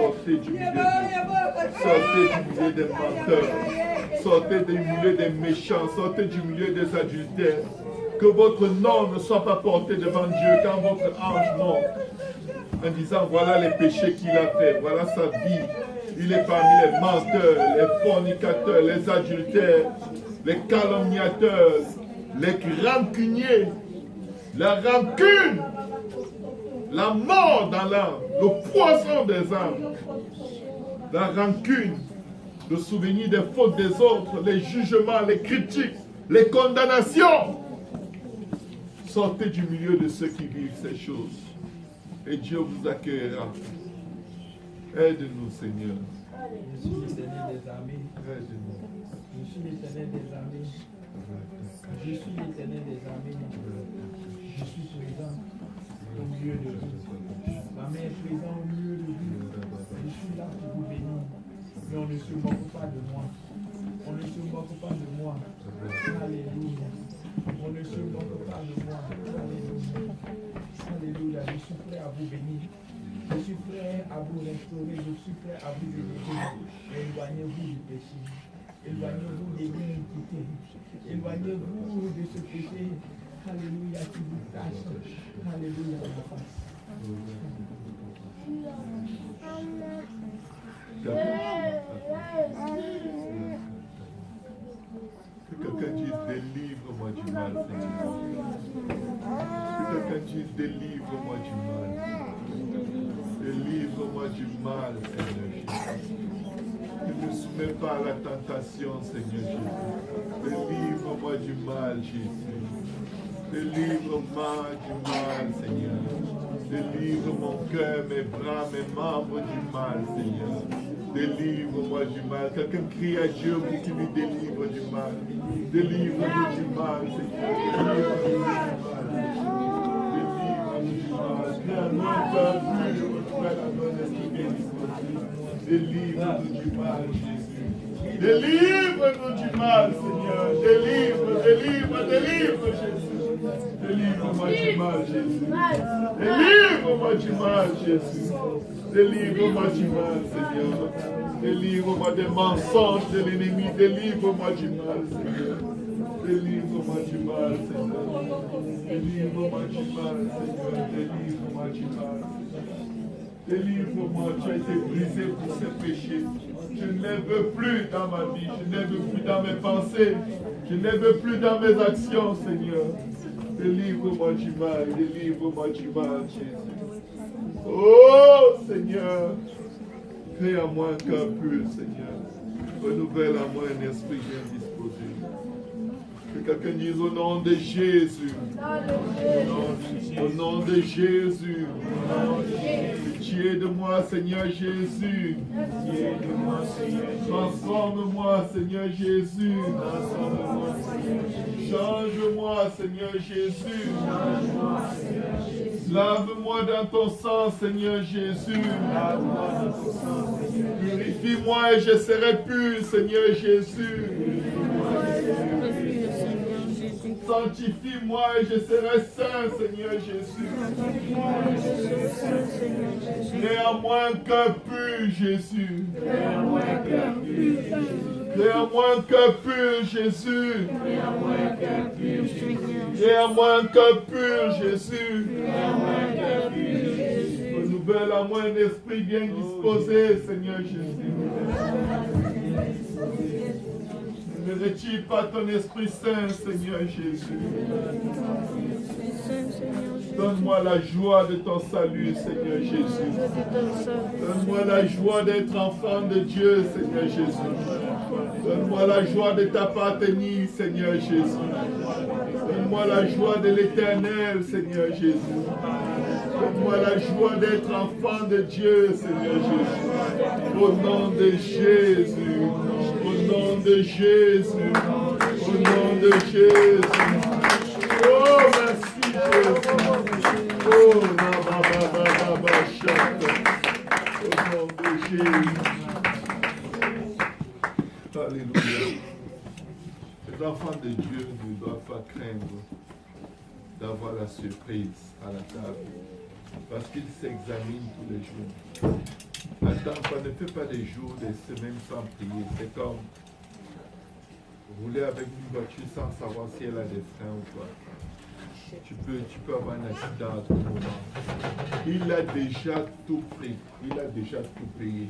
Sortez du milieu des menteurs, sortez du milieu des méchants, sortez du milieu des adultères. Que votre nom ne soit pas porté devant Dieu quand votre ange monte en disant voilà les péchés qu'il a fait, voilà sa vie. Il est parmi les menteurs, les fornicateurs, les adultères, les calomniateurs, les rancuniers, la rancune, la mort dans l'âme, le poison des âmes, la rancune, le souvenir des fautes des autres, les jugements, les critiques, les condamnations. Sortez du milieu de ceux qui vivent ces choses. Et Dieu vous accueillera. Aide-nous, Seigneur. Je suis l'Éternel des armées. Aide-nous. Je suis l'Éternel des armées. Je suis l'Éternel des armées. Je suis présent au milieu de vous. Ma main est présente au milieu de vous. Je suis là pour vous bénir. Mais on ne se moque pas de moi. On ne se moque pas de moi. Alléluia. On ne se moque pas de moi. Alléluia. Alléluia. Je suis prêt à vous bénir. Je suis prêt à vous restaurer. Je suis prêt à vous élever. Éloignez-vous du péché. Éloignez-vous des iniquités. Éloignez-vous de ce péché. Alléluia. Qui vous tâche. Alléluia. Ma face. Que quelqu'un dise délivre-moi du mal, Seigneur. Que quelqu'un dise délivre-moi du mal. Délivre-moi du mal, Seigneur Jésus. Ne me soumets pas à la tentation, Seigneur Jésus. Délivre-moi du mal, Jésus. Délivre-moi du mal, Seigneur. Délivre mon cœur, mes bras, mes membres du mal, Seigneur. Délivre-moi du mal. Quelqu'un crie à Dieu pour qu'il lui délivre du mal. Délivre-nous du mal, Seigneur. Délivre-nous du mal, Jésus. Délivre-nous du mal, Seigneur. Délivre, Jésus. Délivre-moi du mal, Jésus. Délivre-moi du mal, Jésus. Délivre-moi du mal, Seigneur. Délivre-moi des mensonges de l'ennemi. Délivre-moi du mal, Seigneur. Délivre-moi du mal, Seigneur. Délivre-moi du mal, Seigneur. Délivre-moi du mal. Délivre-moi, tu as été brisé pour ces péchés. Je ne les veux plus dans ma vie. Je ne les veux plus dans mes pensées. Je ne les veux plus dans mes actions, Seigneur. Délivre-moi du mal. Délivre-moi du mal, Jésus. Oh, Seigneur. Crée en moi un cœur pur, Seigneur. Renouvelle en moi un esprit bien disposé. Que quelqu'un dise au nom de Jésus. Au nom de Jésus. Pitié de moi, Seigneur Jésus. Transforme-moi, Seigneur Jésus. Change-moi, Seigneur Jésus. Lave-moi dans ton sang, Seigneur Jésus. Purifie-moi et je serai pur, Seigneur Jésus. Sanctifie-moi et je serai saint, Seigneur Jésus. Crée en moi un cœur pur, Jésus. Crée en moi un cœur pur, Jésus. Crée en moi un cœur pur, Jésus. Renouvelle-moi un esprit bien disposé, Seigneur Jésus. Ne retire pas ton Esprit Saint, Seigneur Jésus. Donne-moi la joie de ton salut, Seigneur Jésus. Donne-moi la joie d'être enfant de Dieu, Seigneur Jésus. Donne-moi la joie de t'appartenir, Seigneur Jésus. Donne-moi la joie de l'Éternel, Seigneur Jésus. Donne-moi la joie d'être enfant de Dieu, Seigneur Jésus. Au nom de Jésus. Au nom de Jésus. Au nom de Jésus. Oh, merci Jésus. Oh, au nom de Jésus. Alléluia. Les enfants de Dieu ne doivent pas craindre d'avoir la surprise à la table, parce qu'ils s'examinent tous les jours. Attends pas, ne fais pas des jours, des semaines sans prier. C'est comme rouler avec une voiture sans savoir si elle a des freins ou pas. Tu peux avoir un accident à tout moment. Il a déjà tout pris, il a déjà tout payé.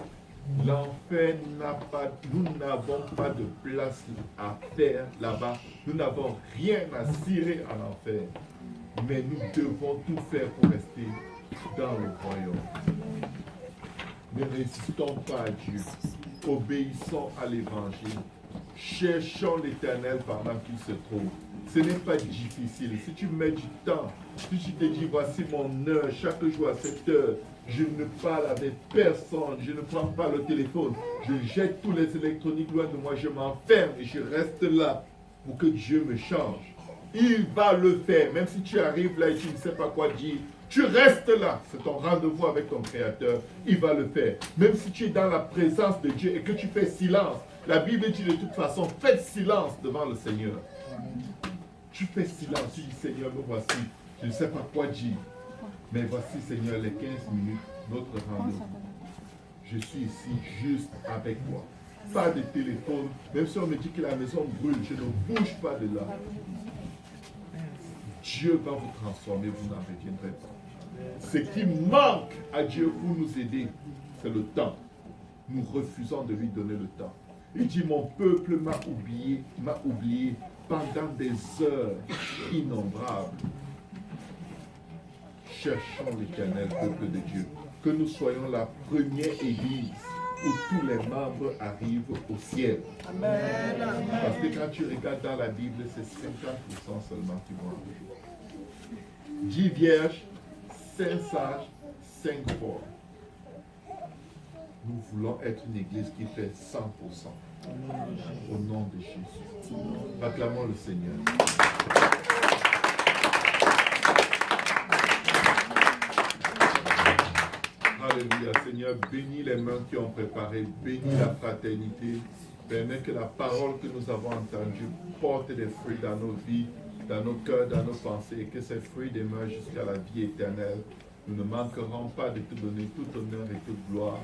L'enfer n'a pas, nous n'avons pas de place à faire là-bas. Nous n'avons rien à cirer en enfer. Mais nous devons tout faire pour rester dans le royaume. Ne résistons pas à Dieu. Obéissons à l'évangile. Cherchons l'Éternel pendant qu'il se trouve. Ce n'est pas difficile. Si tu mets du temps, si tu te dis, voici mon heure, chaque jour à cette heure, je ne parle avec personne, je ne prends pas le téléphone, je jette tous les électroniques loin de moi, je m'enferme et je reste là pour que Dieu me change. Il va le faire, même si tu arrives là et tu ne sais pas quoi dire, tu restes là, c'est ton rendez-vous avec ton Créateur, il va le faire. Même si tu es dans la présence de Dieu et que tu fais silence, la Bible dit de toute façon, faites silence devant le Seigneur. Tu fais silence, tu dis Seigneur, me voici, je ne sais pas quoi dire. Mais voici, Seigneur, les 15 minutes, notre rendez-vous. Je suis ici juste avec toi. Pas de téléphone. Même si on me dit que la maison brûle, je ne bouge pas de là. Dieu va vous transformer, vous n'en reviendrez pas. Ce qui manque à Dieu pour nous aider, c'est le temps. Nous refusons de lui donner le temps. Il dit, mon peuple m'a oublié pendant des heures innombrables. Cherchons l'Éternel, peuple de Dieu. Que nous soyons la première église où tous les membres arrivent au ciel. Amen. Parce que quand tu regardes dans la Bible, c'est 50% seulement qui vont arriver. 10 vierges, 5 sages, 5 forts. Nous voulons être une église qui fait 100%. Au nom de Jésus. Acclamons le Seigneur. Alléluia. Seigneur, bénis les mains qui ont préparé, bénis la fraternité. Permets que la parole que nous avons entendue porte des fruits dans nos vies, dans nos cœurs, dans nos pensées, et que ces fruits demeurent jusqu'à la vie éternelle. Nous ne manquerons pas de te donner tout honneur et toute gloire.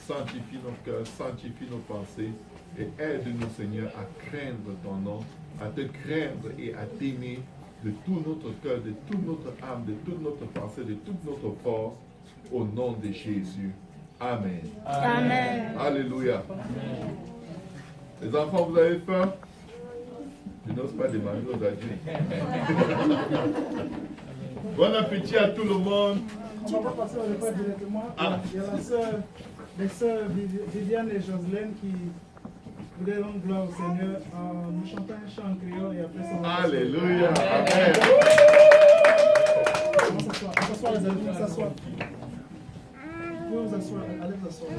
Sanctifie nos cœurs, sanctifie nos pensées, et aide-nous, Seigneur, à craindre ton nom, à te craindre et à t'aimer de tout notre cœur, de toute notre âme, de toute notre pensée, de toute notre force, au nom de Jésus. Amen. Amen. Alléluia. Amen. Les enfants, vous avez faim? Je n'ose pas demander aux adultes. Bon appétit à tout le monde. On va pas passer au repas directement. Ah. Il y a les sœurs Viviane et Jocelyne qui voudraient rendre gloire au Seigneur en nous chantant un chant en créole et après ça on va Alléluia. Amen. On s'assoit les amis, on s'assoit. Vous pouvez vous asseoir, allez vous asseoir.